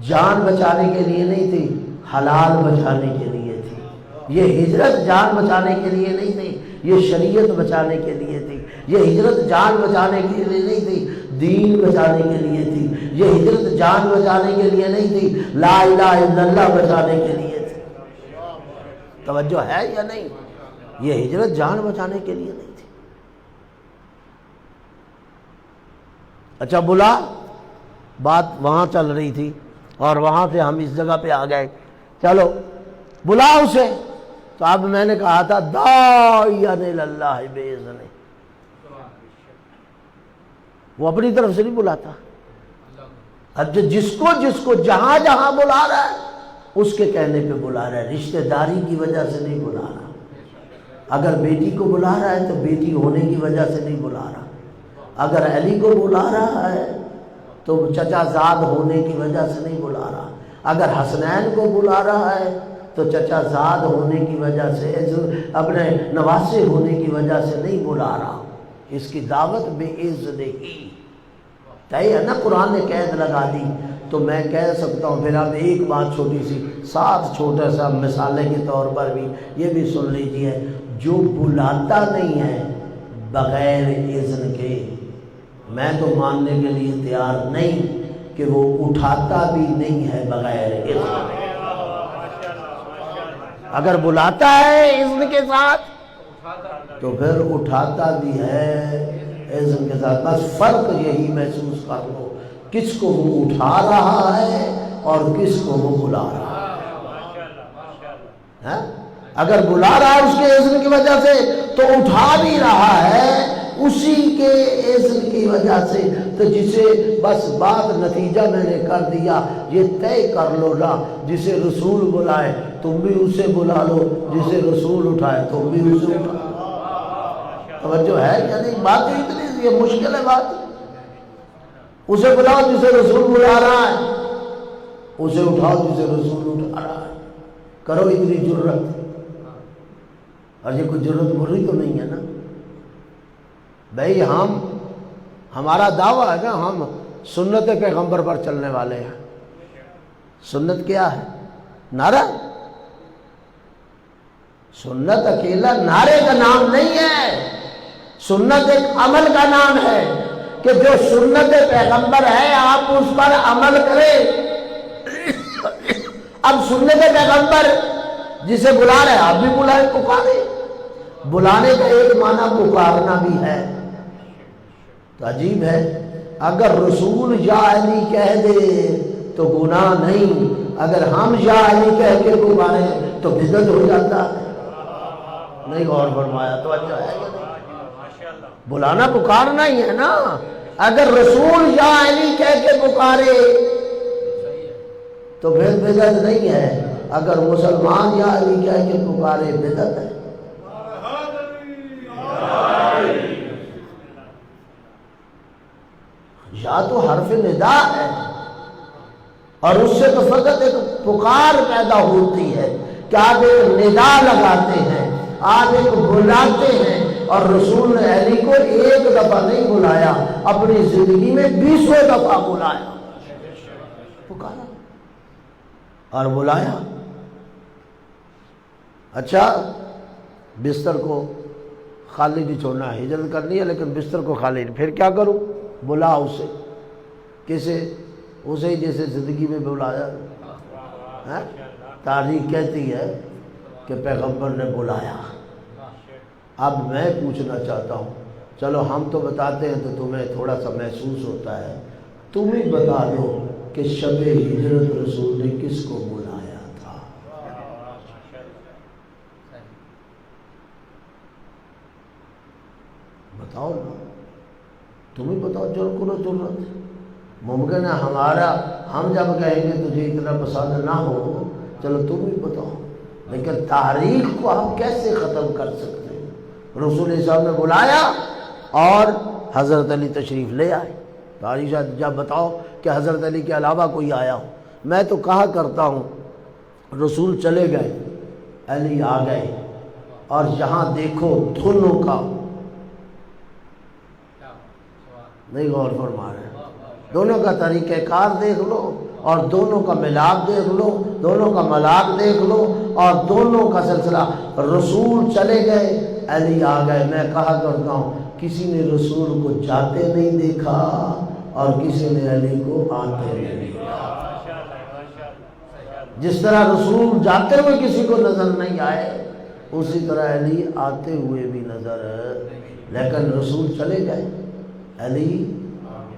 جان بچانے کے لیے نہیں تھی، حلال بچانے کے لیے تھی۔ یہ ہجرت جان بچانے کے لیے نہیں تھی، یہ شریعت بچانے کے لیے تھی۔ یہ ہجرت جان بچانے کے لیے نہیں تھی، دین بچانے کے لیے تھی۔ یہ ہجرت جان بچانے کے لیے نہیں تھی، لا الہ الا اللہ بچانے کے لیے تھی۔ توجہ ہے یا نہیں؟ یہ ہجرت جان بچانے کے لیے نہیں تھی۔ اچھا بلا، بات وہاں چل رہی تھی اور وہاں سے ہم اس جگہ پہ آ گئے، چلو بلا اسے۔ تو اب میں نے کہا تھا داعیاً الی اللہ باذنہ، وہ اپنی طرف سے نہیں بلاتا، اب جس کو جہاں جہاں بلا رہا ہے اس کے کہنے پہ بلا رہا ہے، رشتہ داری کی وجہ سے نہیں بلا رہا۔ اگر بیٹی کو بلا رہا ہے تو بیٹی ہونے کی وجہ سے نہیں بلا رہا، اگر علی کو بلا رہا ہے تو چچا زاد ہونے کی وجہ سے نہیں بلا رہا، اگر حسنین کو بلا رہا ہے تو چچا زاد ہونے کی وجہ سے، اپنے نواسے ہونے کی وجہ سے نہیں بلا رہا، اس کی دعوت باذنہ ہی طے ہے نا۔ قرآن نے قید لگا دی تو میں کہہ سکتا ہوں۔ پھر اب ایک بات چھوٹی سی، ساتھ چھوٹا سا مثالے کے طور پر بھی یہ بھی سن لیجئے، جو بلاتا نہیں ہے بغیر اذن کے، میں تو ماننے کے لیے تیار نہیں کہ وہ اٹھاتا بھی نہیں ہے بغیر اذن کے۔ اگر بلاتا ہے اذن کے ساتھ تو پھر اٹھاتا بھی ہے اذن کے ساتھ۔ بس فرق یہی محسوس کر لو، کس کو وہ اٹھا رہا ہے اور کس کو وہ بلا رہا ہے۔ اگر بلا رہا ہے اس کے اذن کی وجہ سے تو اٹھا بھی رہا ہے اسی کے اذن کی وجہ سے۔ تو جسے بس بات نتیجہ میں نے کر دیا، یہ طے کر لو نا، جسے رسول بلائے تم بھی اسے بلا لو، جسے رسول اٹھائے تم بھی اسے اٹھا۔ توجہ ہے یعنی بات اتنی یہ مشکل ہے بات؟ اسے بلاؤ جسے رسول بلا رہا ہے، اسے اٹھاؤ جسے رسول اٹھا رہا ہے۔ کرو اتنی جرت، اور یہ کوئی جرت بری تو نہیں ہے نا بھائی۔ ہمارا دعویٰ ہے نا، ہم سنت پیغمبر پر چلنے والے ہیں۔ سنت کیا ہے؟ نعرہ۔ سنت اکیلا نعرے کا نام نہیں ہے، سنت ایک عمل کا نام ہے کہ جو سنت پیغمبر ہے آپ اس پر عمل کریں۔ اب سنت پیغمبر جسے بلا رہے آپ بھی بلائیں، پکارے۔ بلانے کا ایک معنی پکارنا بھی ہے۔ تو عجیب ہے، اگر رسول یا علی کہہ دے تو گناہ نہیں، اگر ہم یا علی کہہ کے پکاریں تو بدعت ہو جاتا ہے۔ نہیں غور فرمایا؟ تو اچھا ہے، بلانا پکارنا ہی ہے نا۔ اگر رسول یا علی کہہ کے پکارے تو پھر بدعت نہیں ہے، اگر مسلمان یا علی کہہ کے پکارے بدعت ہے۔ یا تو حرف ندا ہے اور اس سے تو فقط ایک پکار پیدا ہوتی ہے کہ آپ ایک ندا لگاتے ہیں، آپ ایک بلاتے ہیں۔ اور رسول نے علی کو ایک دفعہ نہیں بلایا، اپنی زندگی میں 20 دفعہ بلایا، پکارا اور بلایا۔ اچھا بستر کو خالی نہیں چھوڑنا، ہجرت کرنی ہے لیکن بستر کو خالی نہیں، پھر کیا کروں؟ بلا اسے، کسے؟ اسے جیسے زندگی میں بلایا۔ تاریخ کہتی ہے کہ پیغمبر نے بلایا۔ اب میں پوچھنا چاہتا ہوں، چلو ہم تو بتاتے ہیں تو تمہیں تھوڑا سا محسوس ہوتا ہے، تم ہی بتا دو کہ شب ہجرت رسول نے کس کو بلایا تھا؟ بتاؤ نا، تم ہی بتاؤ، جرم کرو ضرورت۔ ممکن ہے ہم جب کہیں گے تجھے اتنا پسند نہ ہو، چلو تم ہی بتاؤ، لیکن تاریخ کو ہم کیسے ختم کر سکتے ہیں؟ رسول صاحب نے بلایا اور حضرت علی تشریف لے آئے۔ تاریخ جب بتاؤ کہ حضرت علی کے علاوہ کوئی آیا ہو۔ میں تو کہا کرتا ہوں رسول چلے گئے، علی آ گئے، اور جہاں دیکھو دونوں کا نہیں غور فرما رہے، دونوں کا طریقہ کار دیکھ لو، اور دونوں کا ملاپ دیکھ لو، دونوں کا ملاق دیکھ لو، اور دونوں کا سلسلہ۔ رسول چلے گئے، علی آ گئے۔ میں کہا کرتا ہوں کسی نے رسول کو جاتے نہیں دیکھا اور کسی نے علی کو آتے نہیں دیکھا۔ جس طرح رسول جاتے ہوئے کسی کو نظر نہیں آئے، اسی طرح علی آتے ہوئے بھی نظر، لیکن رسول چلے گئے، علی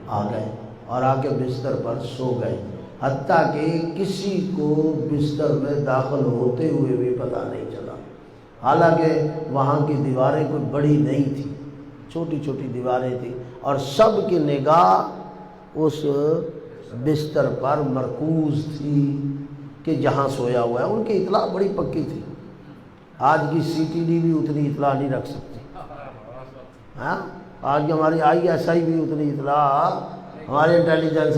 آ گئے اور آ کے بستر پر سو گئے، حتیٰ کہ کسی کو بستر میں داخل ہوتے ہوئے بھی پتہ نہیں چلا۔ حالانکہ وہاں کی دیواریں کوئی بڑی نہیں تھی، چھوٹی چھوٹی دیواریں تھیں، اور سب کی نگاہ اس بستر پر مرکوز تھی کہ جہاں سویا ہوا ہے۔ ان کی اطلاع بڑی پکی تھی، آج کی سی ٹی ڈی بھی اتنی اطلاع نہیں رکھ سکتی، ہاں آج کی ہماری ISI بھی اتنی اطلاع، ہمارے انٹیلیجنس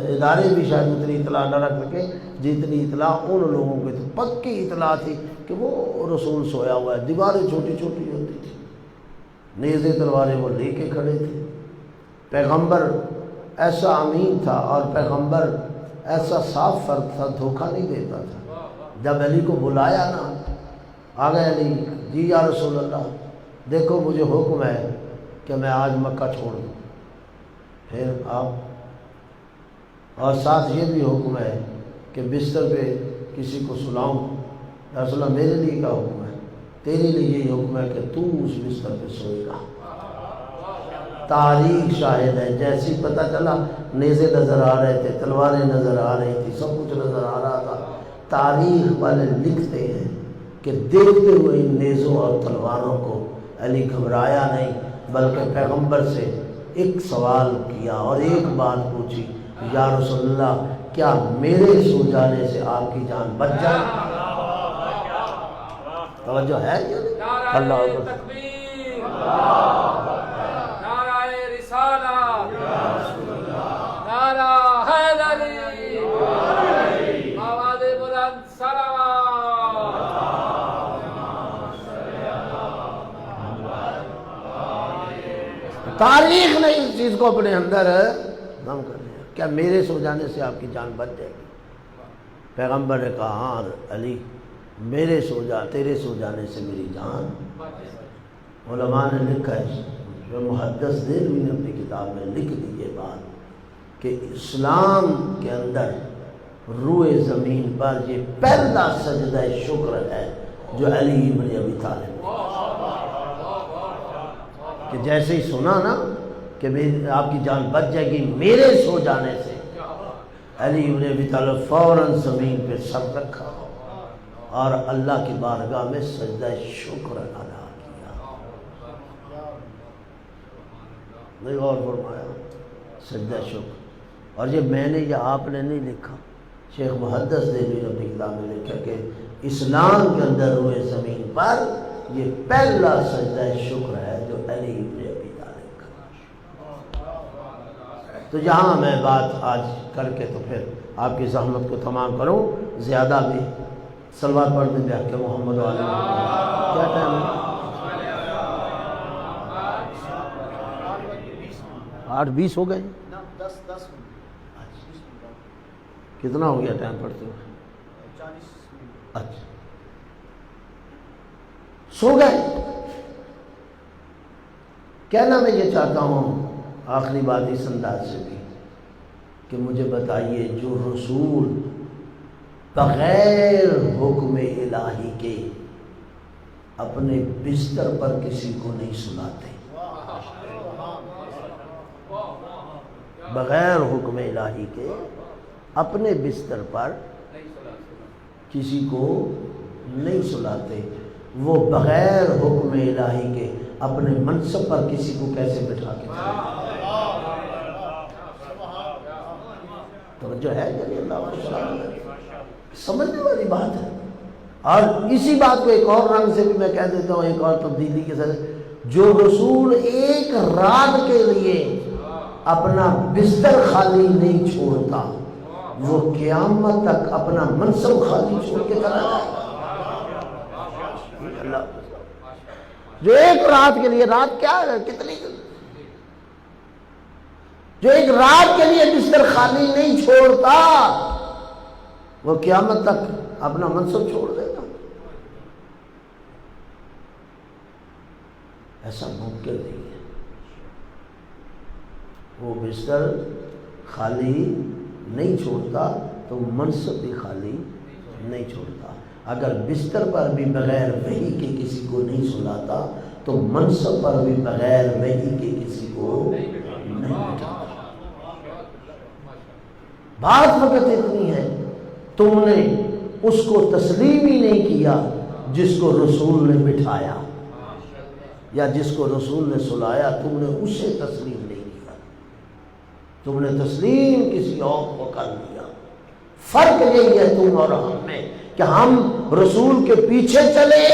ادارے بھی شاید اتنی اطلاع نہ رکھ سکے جتنی اطلاع ان لوگوں کی تھی۔ پکی اطلاع تھی کہ وہ رسول سویا ہوا ہے۔ دیواریں چھوٹی چھوٹی ہوتی تھی، نیزے تلواریں وہ لے کے کھڑے تھے۔ پیغمبر ایسا امین تھا اور پیغمبر ایسا صاف فرد تھا، دھوکہ نہیں دیتا تھا۔ جب علی کو بلایا نا، آ گئے علی، جی یا رسول اللہ، دیکھو مجھے حکم ہے کہ میں آج مکہ چھوڑ دوں، پھر آپ، اور ساتھ یہ بھی حکم ہے کہ بستر پہ کسی کو سلاؤں۔ یا رسول اللہ میرے لیے کیا حکم ہے؟ تیرے لیے یہی حکم ہے کہ تو اس بستر پہ سوئے گا۔ تاریخ شاہد ہے، جیسی پتہ چلا نیزے نظر آ رہے تھے، تلواریں نظر آ رہی تھی، سب کچھ نظر آ رہا تھا۔ تاریخ والے لکھتے ہیں کہ دیکھتے ہوئے ان نیزوں اور تلواروں کو علی گھبرایا نہیں، بلکہ پیغمبر سے ایک سوال کیا اور ایک بات پوچھی، یا رسول اللہ کیا میرے سو جانے سے آپ کی جان بچ جائے؟ توجہ ہے یہ؟ اللہ تکبیر، نعرہ رسالت، نعرہ حیدری، آواز بلند صلوات۔ تاریخ نے اس چیز کو اپنے اندر دم کر لیا، کیا میرے سو جانے سے آپ کی جان بچ جائے گی؟ پیغمبر نے کہا ہاں علی، میرے تیرے سو جانے سے میری جان۔ علماء نے لکھا ہے، جو محدث دہلوی نے اپنی کتاب میں لکھ دی یہ بات کہ اسلام کے اندر روئے زمین پر یہ پہلا سجدہ شکر ہے جو علی بن ابی طالب کہ جیسے ہی سنا نا کہ آپ کی جان بچ جائے گی میرے سو جانے سے، علی بن ابی طالب فوراً زمین پہ سر رکھا اور اللہ کی بارگاہ میں سجدہ شکر ادا کیا۔ نہیں غور فرمایا؟ سجدہ شکر۔ اور یہ میں نے یا آپ نے نہیں لکھا، شیخ محدث دہلوی نے اپنی کتاب میں لکھا کہ اسلام کے اندر ہوئے زمین پر یہ پہلا سجدہ شکر ہے جو علی بن ابی طالب کا۔ تو یہاں میں بات آج کر کے تو پھر آپ کی زحمت کو تمام کروں، زیادہ بھی صلوات پڑھنے میں حق محمد و علی محمد۔ کیا ٹائم ہے؟ 8:20 ہو گئے؟ کتنا ہو گیا ٹائم پڑھتے ہوئے؟ 40۔ اچھا سو گئے؟ کہنا میں یہ چاہتا ہوں آخری بات اس انداز سے بھی کہ مجھے بتائیے جو رسول بغیر حکم الہی کے اپنے بستر پر کسی کو نہیں سلاتے، بغیر حکم الہی کے اپنے بستر پر کسی کو نہیں سلاتے، وہ بغیر حکم الہی کے اپنے منصب پر کسی کو کیسے بٹھا کے چلے؟ توجہ ہے کہ اللہ کو سمجھنے والی بات ہے۔ اور اسی بات کو ایک اور رنگ سے بھی میں کہہ دیتا ہوں، ایک اور تبدیلی کے ساتھ، جو رسول ایک رات کے لیے اپنا بستر خالی نہیں چھوڑتا، وہ قیامت تک اپنا منصب خالی چھوڑ کے چلا جائے گا۔ اللہ جو ایک رات کے لیے، رات کیا ہے کتنی، جو ایک رات کے لیے بستر خالی نہیں چھوڑتا، وہ قیامت تک اپنا منصب چھوڑ دے گا۔ ایسا ممکن نہیں ہے، وہ بستر خالی نہیں چھوڑتا تو منصب بھی خالی نہیں چھوڑتا۔ اگر بستر پر بھی بغیر وحی کے کسی کو نہیں سلاتا تو منصب پر بھی بغیر وحی کے کسی کو نہیں بٹھاتا۔ بات وقت اتنی ہے، تم نے اس کو تسلیم ہی نہیں کیا جس کو رسول نے بٹھایا، یا جس کو رسول نے سلایا تم نے اسے تسلیم نہیں کیا، تم نے تسلیم کسی اور کو کر لیا۔ فرق یہی ہے تم اور ہم میں کہ ہم رسول کے پیچھے چلے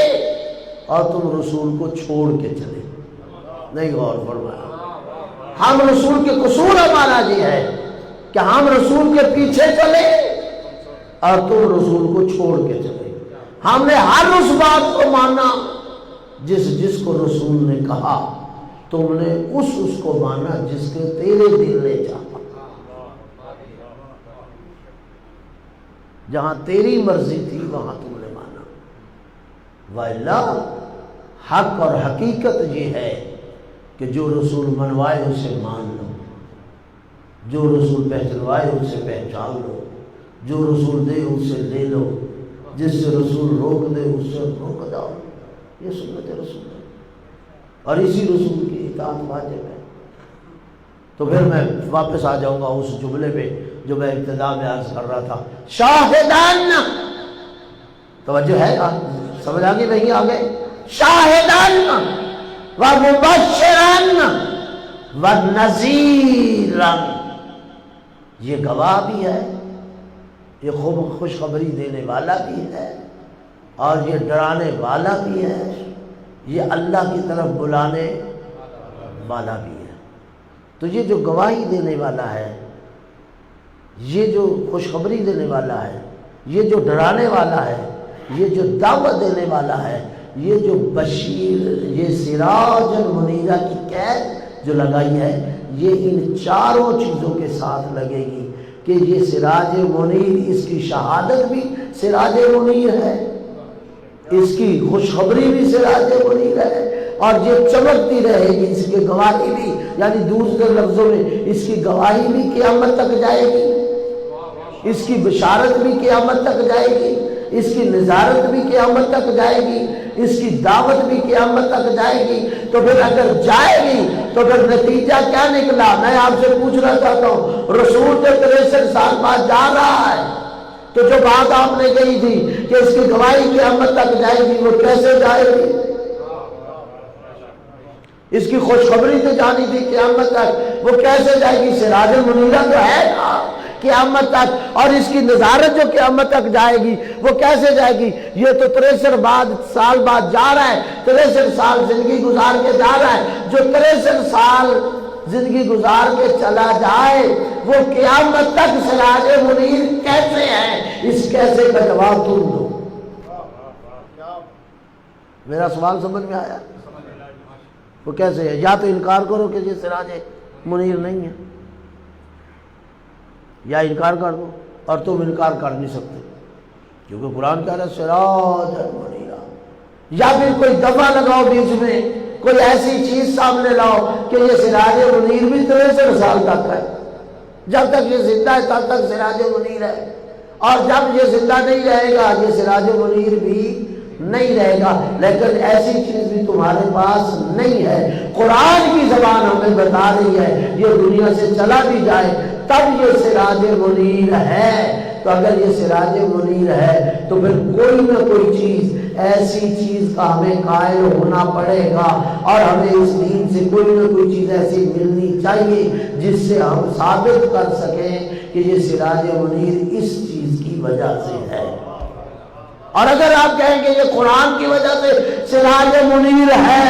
اور تم رسول کو چھوڑ کے چلے۔ نہیں غور فرمایا، ہم رسول کے قصور ہمارا یہ ہے کہ ہم رسول کے پیچھے چلے اور تم رسول کو چھوڑ کے چلے۔ ہم نے ہر اس بات کو مانا جس کو رسول نے کہا، تم نے اس کو مانا جس کے تیرے دل نے چاہا۔ جہاں تیری مرضی تھی وہاں تم نے مانا، وَإِلَّا حق اور حقیقت یہ ہے کہ جو رسول منوائے اسے مان لو، جو رسول پہچنوائے اسے پہچان لو، جو رسول دے اسے لے لو، جس سے رسول روک دے اس سے روک جاؤ۔ یہ سنت رسول ہے اور اسی رسول کی اطاعت واجب ہے۔ تو پھر میں واپس آ جاؤں گا اس جملے پہ جو میں ابتدا میں عرض کر رہا تھا، شاہدان، توجہ ہے، سمجھ آگے نہیں آگے؟ شاہدان ومبشران ونذیران، یہ گواہ بھی ہے، یہ خوشخبری دینے والا بھی ہے، اور یہ ڈرانے والا بھی ہے، یہ اللہ کی طرف بلانے والا بھی ہے۔ تو یہ جو گواہی دینے والا ہے، یہ جو خوشخبری دینے والا ہے، یہ جو ڈرانے والا ہے، یہ جو دعوت دینے والا ہے، یہ جو بشیر، یہ سراج المنیرہ کی قید جو لگائی ہے، یہ ان چاروں چیزوں کے ساتھ لگے گی کہ یہ سراج منیر، اس کی شہادت بھی سراج منیر ہے، اس کی خوشخبری بھی سراج منیر ہے، اور یہ چمکتی رہے گی، اس کی گواہی بھی، یعنی دوسرے لفظوں میں اس کی گواہی بھی قیامت تک جائے گی، اس کی بشارت بھی قیامت تک جائے گی، اس کی نظارت بھی قیامت تک جائے گی، اس کی دعوت بھی قیامت تک جائے گی۔ تو پھر اگر جائے گی تو پھر نتیجہ کیا نکلا؟ میں آپ سے پوچھنا چاہتا ہوں، رسول جب 63 سال بعد جا رہا ہے تو جو بات آپ نے کہی تھی کہ اس کی گواہی قیامت تک جائے گی، وہ کیسے جائے گی؟ اس کی خوشخبری تو جانی تھی قیامت تک، وہ کیسے جائے گی؟ سراج منیرہ تو ہے نا قیامت تک، اور اس کی نظارت جو قیامت تک جائے گی وہ کیسے جائے گی؟ یہ تو 63 سال بعد جا رہا ہے، 63 سال زندگی گزار کے جا رہا ہے، جو 63 سال زندگی گزار کے چلا جائے وہ قیامت تک سراج منیر کیسے ہے؟ اس کیسے کا جواب تم دو۔ میرا سوال سمجھ میں آیا؟ وہ کیسے ہے؟ یا تو انکار کرو کہ یہ سراج منیر نہیں ہے، یا انکار کر دو، اور تم انکار کر نہیں سکتے کیونکہ قرآن کہہ رہا ہے سراج منیرہ۔ یا پھر کوئی دفعہ لگاؤ بیچ میں، کوئی ایسی چیز سامنے لاؤ کہ یہ سراج منیر بھی 63 سال تک ہے، جب تک یہ زندہ ہے تب تک سراج منیر ہے، اور جب یہ زندہ نہیں رہے گا یہ سراج منیر بھی نہیں رہے گا، لیکن ایسی چیز بھی تمہارے پاس نہیں ہے۔ قرآن کی زبان ہمیں بتا رہی ہے یہ دنیا سے چلا بھی جائے تب یہ سراج منیر ہے۔ تو اگر یہ سراج منیر ہے تو پھر کوئی نہ کوئی چیز، ایسی چیز کا ہمیں قائل ہونا پڑے گا، اور ہمیں اس دین سے کوئی نہ کوئی چیز ایسی ملنی چاہیے جس سے ہم ثابت کر سکیں کہ یہ سراج منیر اس چیز کی وجہ سے ہے۔ اور اگر آپ کہیں کہ یہ قرآن کی وجہ سے سراج منیر ہے،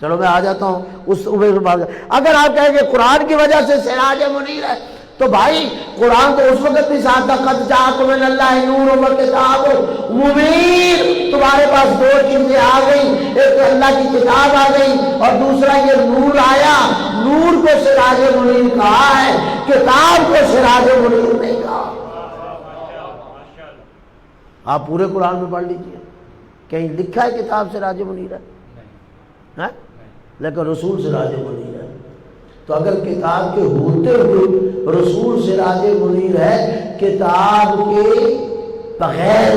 چلو میں آ جاتا ہوں اس اگر آپ کہیں کہ قرآن کی وجہ سے سراج منیر ہے تو بھائی قرآن تو اس وقت بھی ساتھ تھا، قد جاءکم من اللہ نور و کتاب مبین۔ تمہارے پاس دو چیزیں آ گئیں، ایک تو اللہ کی کتاب آ گئی اور دوسرا یہ نور آیا۔ نور کو سراج منیر کہا ہے، کتاب کو سراج منیر نہیں کہا۔ آپ پورے قرآن میں پڑھ لیجئے، کہیں لکھا ہے کتاب سراج منیر ہے؟ لیکن رسول سراج منیر ہے۔ تو اگر کتاب کے ہوتے ہوئے رسول سراج منیر ہے، کتاب کے بغیر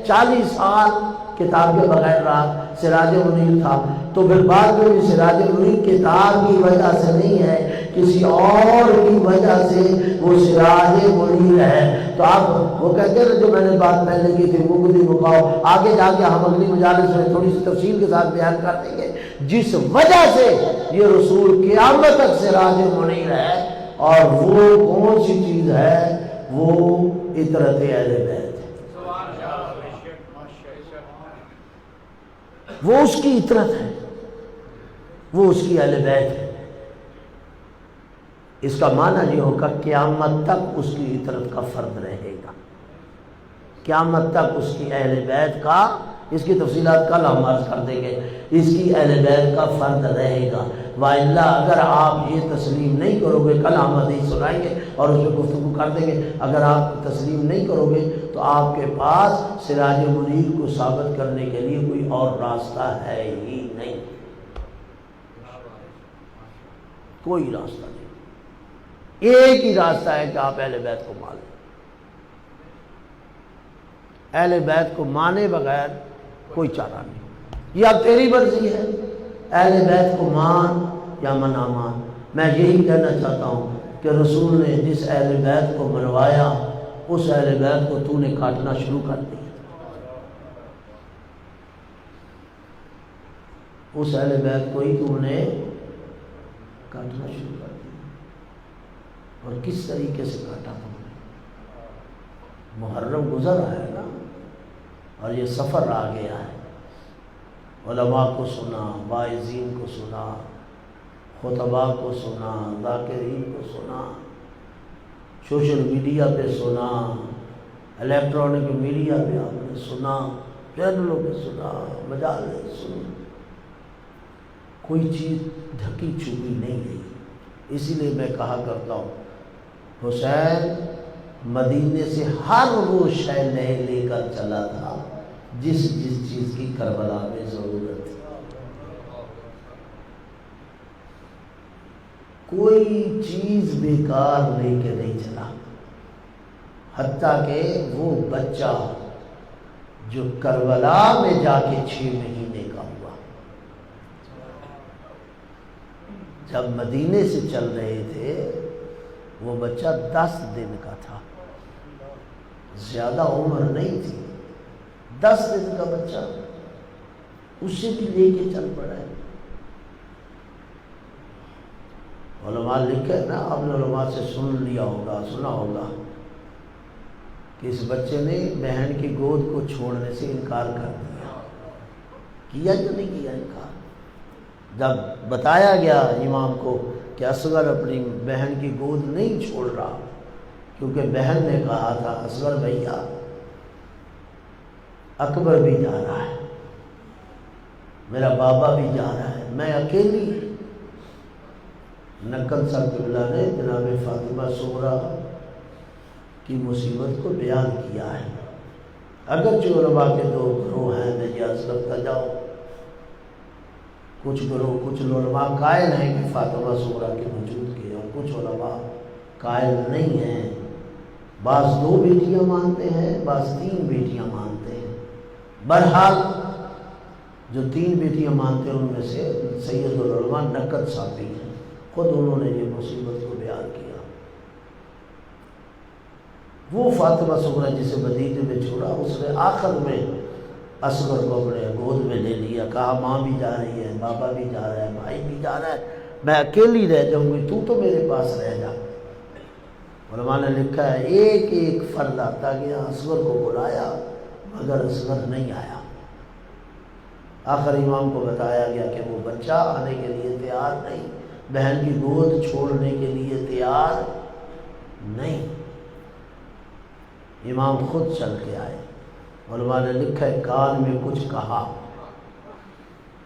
40 سال کتاب کے بغیر رہا، سراج منیر تھا، تو پھر بعد میں بھی سراج منیر کتاب کی وجہ سے نہیں ہے، کسی اور کی وجہ سے وہ سراج منیر ہے۔ تو آپ وہ کہتے ہیں جو میں نے بات پہلے کی تھی مغدی مقاو، آگے جا کے ہم اگلی مجالس میں تھوڑی سی تفصیل کے ساتھ بیان کر دیں گے، جس وجہ سے یہ رسول قیامت تک سراج منیر ہے۔ اور وہ کون سی چیز ہے؟ وہ اطرت اہل بیت، وہ اس کی اطرت ہے، وہ اس کی اہل بیت ہے۔ اس کا معنی یہ ہوگا قیامت تک اس کی اطرت کا فرد رہے گا، قیامت تک اس کی اہل بیت کا، اس کی تفصیلات کل ہم عرض کر دیں گے، اس کی اہل بیت کا فرد رہے گا۔ وَإِلَّا اگر آپ یہ تسلیم نہیں کرو گے، کل ہم حدیث سنائیں گے اور اس پہ گفتگو کر دیں گے، اگر آپ تسلیم نہیں کرو گے تو آپ کے پاس سراج منیر کو ثابت کرنے کے لیے کوئی اور راستہ ہے ہی نہیں، کوئی راستہ نہیں۔ ایک ہی راستہ ہے کہ آپ اہل بیت کو مان لیں، اہل بیت کو مانے بغیر کوئی چارہ نہیں۔ یہ اب تیری مرضی ہے، اہل بیت کو مان یا منع مان۔ میں یہی کہنا چاہتا ہوں کہ رسول نے جس اہل بیت کو منوایا اس اہل بیت کو تو نے کاٹنا شروع کر دیا، اس اہل بیت کو ہی تو نے کاٹنا شروع کر دیا۔ اور کس طریقے سے کاٹا تم نے؟ محرم گزر آیا نا، اور یہ سفر آ گیا ہے، علماء کو سنا، واعظین کو سنا، خطباء کو سنا، ذاکرین کو سنا، سوشل میڈیا پہ سنا، الیکٹرانک میڈیا پہ آپ نے سنا، چینلوں پہ سنا، مجالس سنی، کوئی چیز ڈھکی چھپی نہیں گئی۔ اسی لیے میں کہا کرتا ہوں حسین مدینے سے ہر وہ شے نئے لے کر چلا تھا جس چیز کی کربلا میں ضرورت تھی، کوئی چیز بیکار لے کے نہیں چلا، حتیٰ کہ وہ بچہ جو کربلا میں جا کے 6 مہینے کا ہوا، جب مدینے سے چل رہے تھے وہ بچہ 10 دن کا تھا، زیادہ عمر نہیں تھی، 10 دن کا بچہ، اسے بھی لے کے چل پڑا ہے۔ علماء لکھے نا، آپ نے علماء سے سنا ہوگا کہ اس بچے نے بہن کی گود کو چھوڑنے سے انکار کر دیا، کیا یا نہیں کیا انکار؟ جب بتایا گیا امام کو کہ اصغر اپنی بہن کی گود نہیں چھوڑ رہا، کیونکہ بہن نے کہا تھا اصغر بھیا اکبر بھی جا رہا ہے، میرا بابا بھی جا رہا ہے، میں اکیلی۔ نقل صاحب قبلہ نے جناب فاطمہ صغریٰ کی مصیبت کو بیان کیا ہے۔ اگرچہ علماء کے 2 گروہ ہیں، نجاز رکھتا جاؤ، کچھ گروہ، کچھ علماء قائل ہیں کہ فاطمہ صغریٰ کے وجود کے، اور کچھ علماء قائل نہیں ہیں، بعض 2 بیٹیاں مانتے ہیں، بعض 3 بیٹیاں مانتے ہیں۔ بہرحال جو 3 بیٹیاں مانتے ہیں ان میں سے سید العلماء نقد صافی ہیں، خود انہوں نے یہ مصیبت کو بیان کیا۔ وہ فاطمہ صغریٰ جسے مدینے میں چھوڑا، اس نے آخر میں اصغر کو اپنے گود میں لے لیا، کہا ماں بھی جا رہی ہے، بابا بھی جا رہا ہے، بھائی بھی جا رہا ہے، میں اکیلی رہ جاؤں گی، تو میرے پاس رہ جا۔ علماء نے لکھا ہے ایک ایک فرد آتا گیا، اصغر کو بلایا مگر اصغر نہیں آیا۔ آخر امام کو بتایا گیا کہ وہ بچہ آنے کے لیے تیار نہیں، بہن کی گود چھوڑنے کے لیے تیار نہیں۔ امام خود چل کے آئے۔ علماء نے لکھا ہے کان میں کچھ کہا،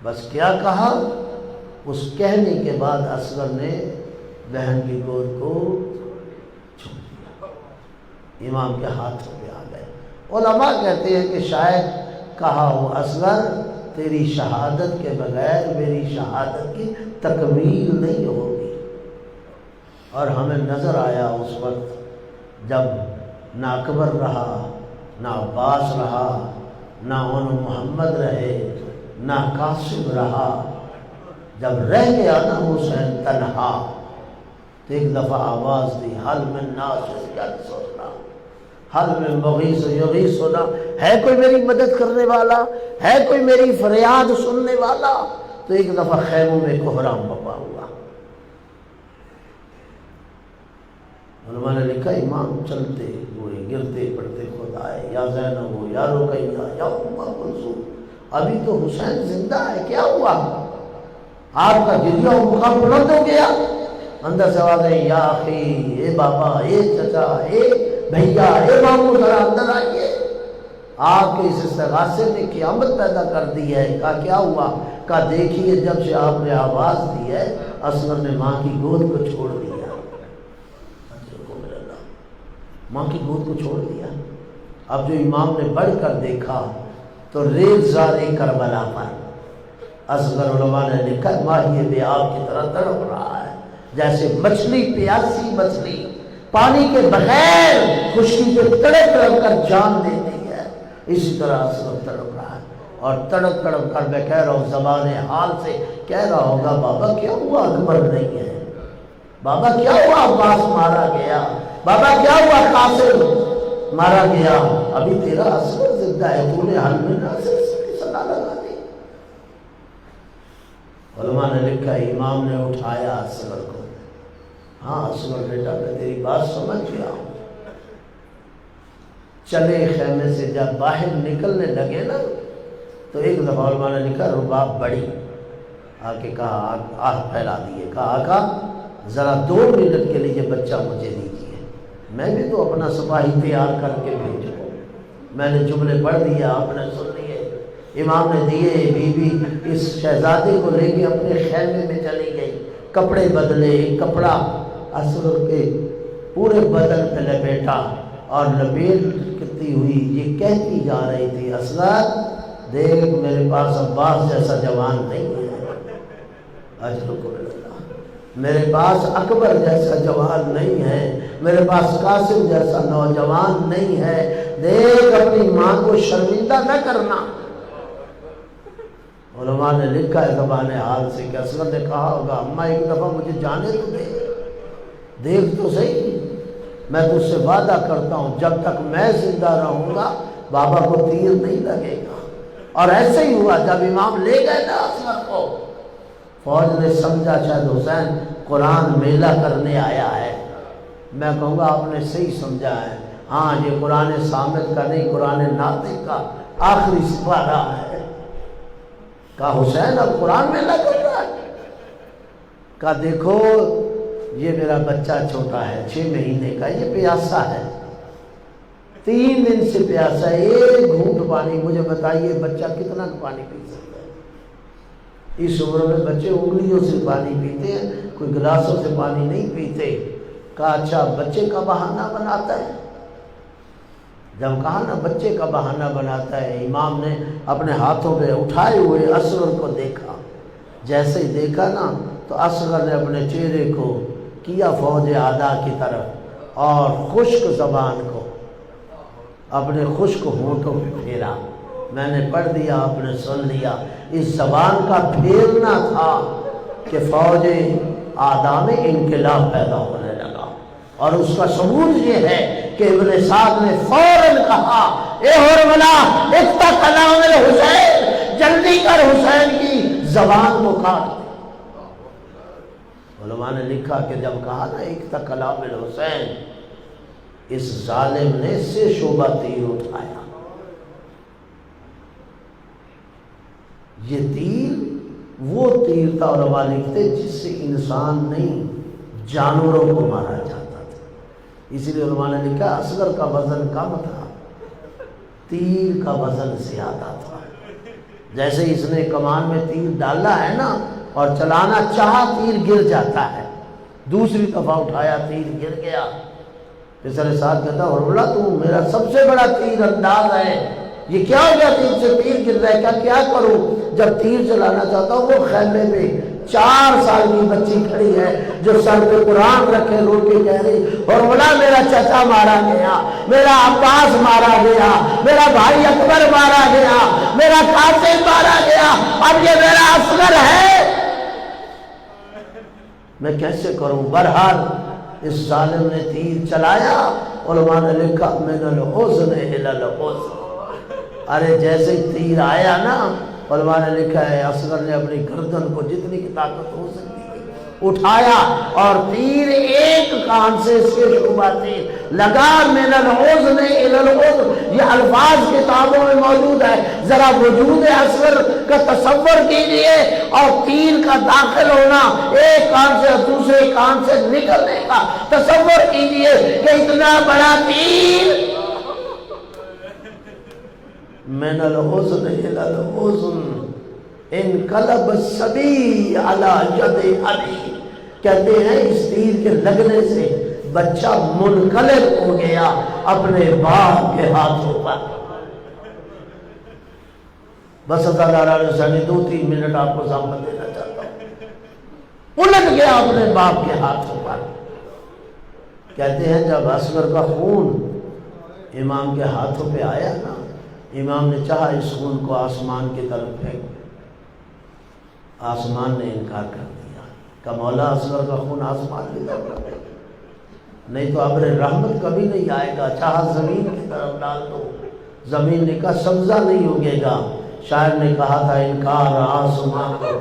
بس کیا کہا؟ اس کہنے کے بعد اصغر نے بہن کی گود کو چھوڑ دیا، امام کے ہاتھوں پہ آ گئے۔ علماء کہتے ہیں کہ شاید کہا ہو اصغر تیری شہادت کے بغیر میری شہادت کی تکمیل نہیں ہوگی۔ اور ہمیں نظر آیا اس وقت جب نہ اکبر رہا، نہ عباس رہا، نہ محمد رہے، نہ قاسم رہا، جب رہ گیا نا حسین تنہا تو ایک دفعہ آواز دی حل من ناصر ینصرنا، حل من مغیث یغیثنا، ہے کوئی میری مدد کرنے والا، ہے کوئی میری فریاد سننے والا؟ تو ایک دفعہ خیموں میں کوہرام بپا ہوا۔ علماء نے لکھا امام چلتے ہوئے گرتے پڑتے خود آئے، یا زینب یا رقیہ یا ام کلثوم، ابھی تو حسین زندہ ہے، کیا ہوا؟ آپ کا گریہ و مقام بلند ہو گیا؟ اندر سے آوازیں یا اخی، اے بابا، اے چچا، اے بھیا، اے مامو، ذرا اندر آئیے۔ آپ کے اس استغاثے نے قیامت پیدا کر دی ہے۔ کہا کیا ہوا؟ کہا دیکھیے جب سے آپ نے آواز دی ہے اصغر نے ماں کی گود کو چھوڑ دیا، ماں کی گود کو چھوڑ دیا۔ اب جو امام نے بڑھ کر دیکھا تو ریزگار کربلا پر اصغر، علماء نے لکھا ماہی بے آب کی طرح تڑپ رہا ہے، جیسے مچھلی پیاسی مچھلی پانی کے بغیر خشکی پہ تڑپ تڑپ کر جان دیتی ہے، اسی طرح اصغر تڑپ رہا ہے۔ اور تڑپ تڑپ کر میں کہہ رہا ہوں زبان حال سے کہہ رہا ہوگا بابا کیا ہوا اکبر نہیں ہے، بابا کیا ہوا عباس مارا گیا، بابا کیا ہوا قاسم مارا گیا، ابھی تیرا اصغر زندہ ہے، تو نے حل میں ناصر کی صدا لگا دی۔ علماء نے لکھا امام نے اٹھایا اصغر کو، ہاں اصغر بیٹا میں تیری بات سمجھ گیا ہوں۔ چلے خیمے سے جب باہر نکلنے لگے نا تو ایک دفعہ علماء نے لکھا رباب بڑی آ کے کہا، آہ پھیلا دیے، کہا آقا ذرا 2 منٹ کے لیے بچہ مجھے دیجیے، میں بھی تو اپنا سپاہی تیار کر کے بھیجوں۔ میں نے جملے پڑھ دیا، آپ نے سن لیے، امام نے دیے، بی بی اس شہزادے کو لے کے اپنے خیمے میں چلی گئی، کپڑے بدلے، ایک کپڑا اصغر کے پورے بدن پہ لپیٹا اور لپیٹتی ہوئی یہ کہتی جا رہی تھی اصغر دیکھ میرے پاس عباس جیسا جوان نہیں ہے، اجرکم اللہ، میرے پاس اکبر جیسا جوان نہیں ہے، میرے پاس قاسم جیسا نوجوان نہیں ہے، دیکھ اپنی ماں کو شرمندہ نہ کرنا۔ علماء نے لکھا ہے زبان حال سے کہ اصغر نے کہا ہوگا اماں ایک دفعہ مجھے جانے تو دے، دیکھ تو صحیح، میں تجھ سے وعدہ کرتا ہوں جب تک میں زندہ رہوں گا بابا کو تیر نہیں لگے گا۔ اور ایسے ہی ہوا، جب امام لے گئے نا اصغر کو، فوج نے سمجھا شاید حسین قرآن میلہ کرنے آیا ہے۔ میں کہوں گا آپ نے صحیح سمجھا ہے، ہاں یہ قرآن صامت کا نہیں، قرآن ناطق کا آخری سپارہ ہے۔ کہا حسین اب قرآن میلہ کر رہا ہے؟ کہا دیکھو یہ میرا بچہ چھوٹا ہے 6 مہینے کا، یہ پیاسا ہے، 3 دن سے پیاسا ہے، 1 گھونٹ پانی، مجھے بتائیے بچہ کتنا پانی پی سکتا ہے؟ اس عمر میں بچے انگلیوں سے پانی پیتے ہیں، کوئی گلاسوں سے پانی نہیں پیتے۔ کہا اچھا بچے کا بہانہ بناتا ہے؟ جب کہا نا بچے کا بہانہ بناتا ہے، امام نے اپنے ہاتھوں میں اٹھائے ہوئے اصغر کو دیکھا، جیسے ہی دیکھا نا تو اصغر نے اپنے چہرے کو کیا فوج اعداء کی طرف اور خشک زبان کو اپنے خشک ہونٹوں پہ پھیرا، میں نے پڑھ دیا، آپ نے سن لیا۔ اس زبان کا پھیلنا تھا کہ فوج آدھا میں انقلاب پیدا ہونے لگا، اور اس کا ثبوت یہ ہے کہ ابن سعد نے فوراً کہا اے حرملا افتح کلام الحسین، جلدی کر حسین کی زبان کو کاٹ دے۔ علماء نے لکھا کہ جب کہا نا افتح کلام الحسین، اس ظالم نے سے شعبہ تیر اٹھایا۔ یہ تیر وہ تیر تھا، علماء لکھتے جس سے انسان نہیں جانوروں کو مارا جاتا تھا، اس لیے علماء نے لکھا اصغر کا وزن کم تھا، تیر کا وزن زیادہ تھا۔ جیسے اس نے کمان میں تیر ڈالا ہے نا اور چلانا چاہا، تیر گر جاتا ہے، دوسری دفعہ اٹھایا تیر گر گیا۔ پسر ساتھ کہتا حرملا تو میرا سب سے بڑا تیر انداز ہے، یہ کیا ہو گیا تیر سے تیر گر رہا ہے، کیا کروں؟ جب تیر چلانا چاہتا ہوں، وہ خیمے میں 4 سال کی بچی کھڑی ہے جو سر پہ قرآن رکھے رو کے کہہ رہی حرملا میرا چچا مارا گیا، میرا عباس مارا گیا، میرا بھائی اکبر مارا گیا، میرا قاسم مارا گیا، اب یہ میرا اصغر ہے، میں کیسے کروں؟ بہرحال اس ظالم نے تیر چلایا، علماء نے لکھا من الحزن الی الحزن، ارے جیسے تیر آیا نا، علماء نے لکھا ہے اصغر نے اپنی گردن کو جتنی کی طاقت ہو سکتی تھی اٹھایا، اور تیر ایک کان سے اس کے شعبہ تیر لگا۔ من الحزن الی الحزن یہ الفاظ کتابوں میں موجود ہے، ذرا وجود اصغر کا تصور کیجئے، اور تیر کا داخل ہونا ایک کان سے دوسرے کان سے نکلنے کا تصور کیجئے کہ اتنا بڑا تیر من الحزن الی الحزن انقلب الصبی علی ید ابی، کہتے ہیں اس تیر کے لگنے سے بچہ منقلب ہو گیا اپنے باپ کے ہاتھوں پر۔ بس اللہ علیہ وسلم 2-3 منٹ آپ کو ضابط دینا چاہتا ہوں، الٹ گیا اپنے باپ کے ہاتھوں پر۔ کہتے ہیں جب اصغر کا خون امام کے ہاتھوں پہ آیا نا، امام نے چاہا اس خون کو آسمان کی طرف پھینک، آسمان نے انکار کر دیا کہ مولا اصغر کا خون آسمان کی طرف پھینک، نہیں تو ابر رحمت کبھی نہیں آئے گا، چاہا زمین کی طرف ڈال دو، زمین نے کہا سبزہ نہیں ہوگے گا۔ شاعر نے کہا تھا انکار آسمان کو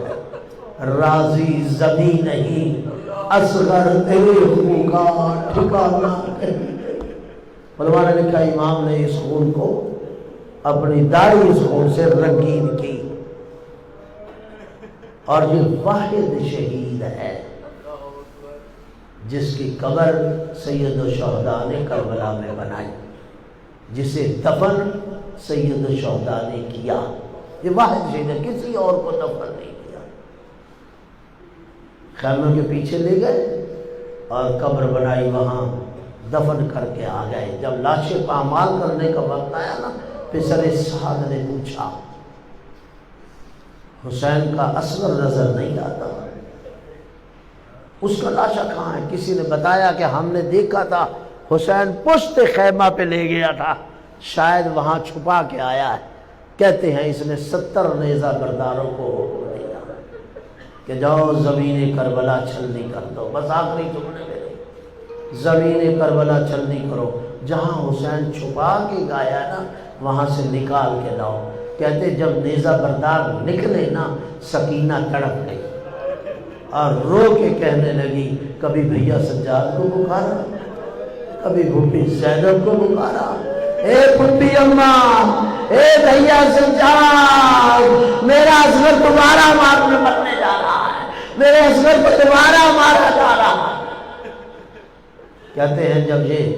راضی زمین نہیں، اصغر تیرے خون کا ٹھکانہ کہیں۔ علماء نے لکھا امام نے اس خون کو اپنی داڑھی اس خون سے رنگین کی، اور یہ واحد شہید ہے جس کی قبر سید الشہداء نے کربلا میں بنائی، جسے دفن سید الشہداء نے کیا، یہ واحد شہید ہے، کسی اور کو دفن نہیں کیا۔ خیموں کے پیچھے لے گئے اور قبر بنائی، وہاں دفن کر کے آ گئے۔ جب لاشیں پامال کرنے کا وقت آیا نا، پسر سعد نے پوچھا حسین کا اصغر نظر نہیں آتا، اس کا لاشا کہاں ہے؟ کسی نے بتایا کہ ہم نے دیکھا تھا حسین پشت خیمہ پہ لے گیا تھا، شاید وہاں چھپا کے آیا ہے۔ کہتے ہیں اس نے 70 نیزہ برداروں کو حکم دیا کہ جاؤ زمین کربلا چھلنی کر دو، بس آخری جملے میں زمین کربلا چھلنی کرو، جہاں حسین چھپا کے گایا نا وہاں سے نکال کے لاؤ۔ کہتے جب نیزہ بردار نکلے نا، سکینہ تڑپ گئی اور رو کے کہنے لگی کبھی بھیا سجاد کو پکارا، کبھی بھوپی زینب کو پکارا، اے پھپھی اماں، اے بھیا سجاد، میرا اصغر تمہارا مرنے جا رہا ہے، میرے اصغر کو تمہارا مارا جا رہا ہے۔ کہتے ہیں جب یہ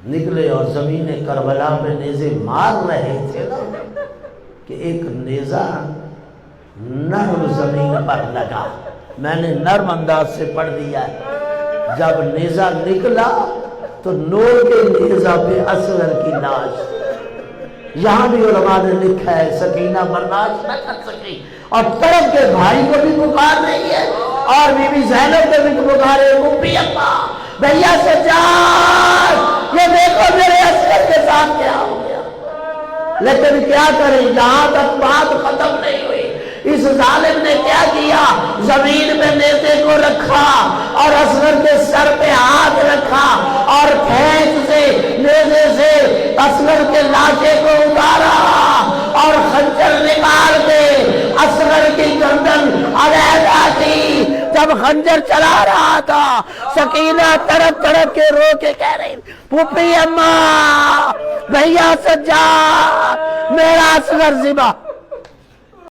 نکلے اور زمین کربلا پہ نیزے مار رہے تھے نا، کہ ایک نیزہ نرم زمین پر لگا، میں نے نرم انداز سے پڑھ دیا ہے، جب نیزہ نکلا تو نور کے نیزہ پہ اصغر کی لاش، یہاں بھی علماء نے لکھا ہے سکینہ برداشت نہ کر سکی اور طرف کے بھائی کو بھی پکار رہی ہے، اور بی بی زینب کو بھی پکارے، پھپھی اماں، بھیا سجاد، یہ دیکھو میرے اصغر کے ساتھ کیا ہو گیا۔ لیکن کیا کریں، جہاں تک بات ختم نہیں ہوئی اس ظالم نے کیا کیا، زمین میں نیزے کو رکھا اور اصغر کے سر پہ ہاتھ رکھا اور پھینک سے نیزے سے اصغر کے لاشے کو اتارا اور خنجر نکال کے اصغر کی گردن علیحدہ کی۔ جب خنجر چلا رہا تھا سکینہ تڑپ تڑپ کے رو کے کہہ رہی پھوپھی اماں بھیا سجاد میرا اصغر ذبح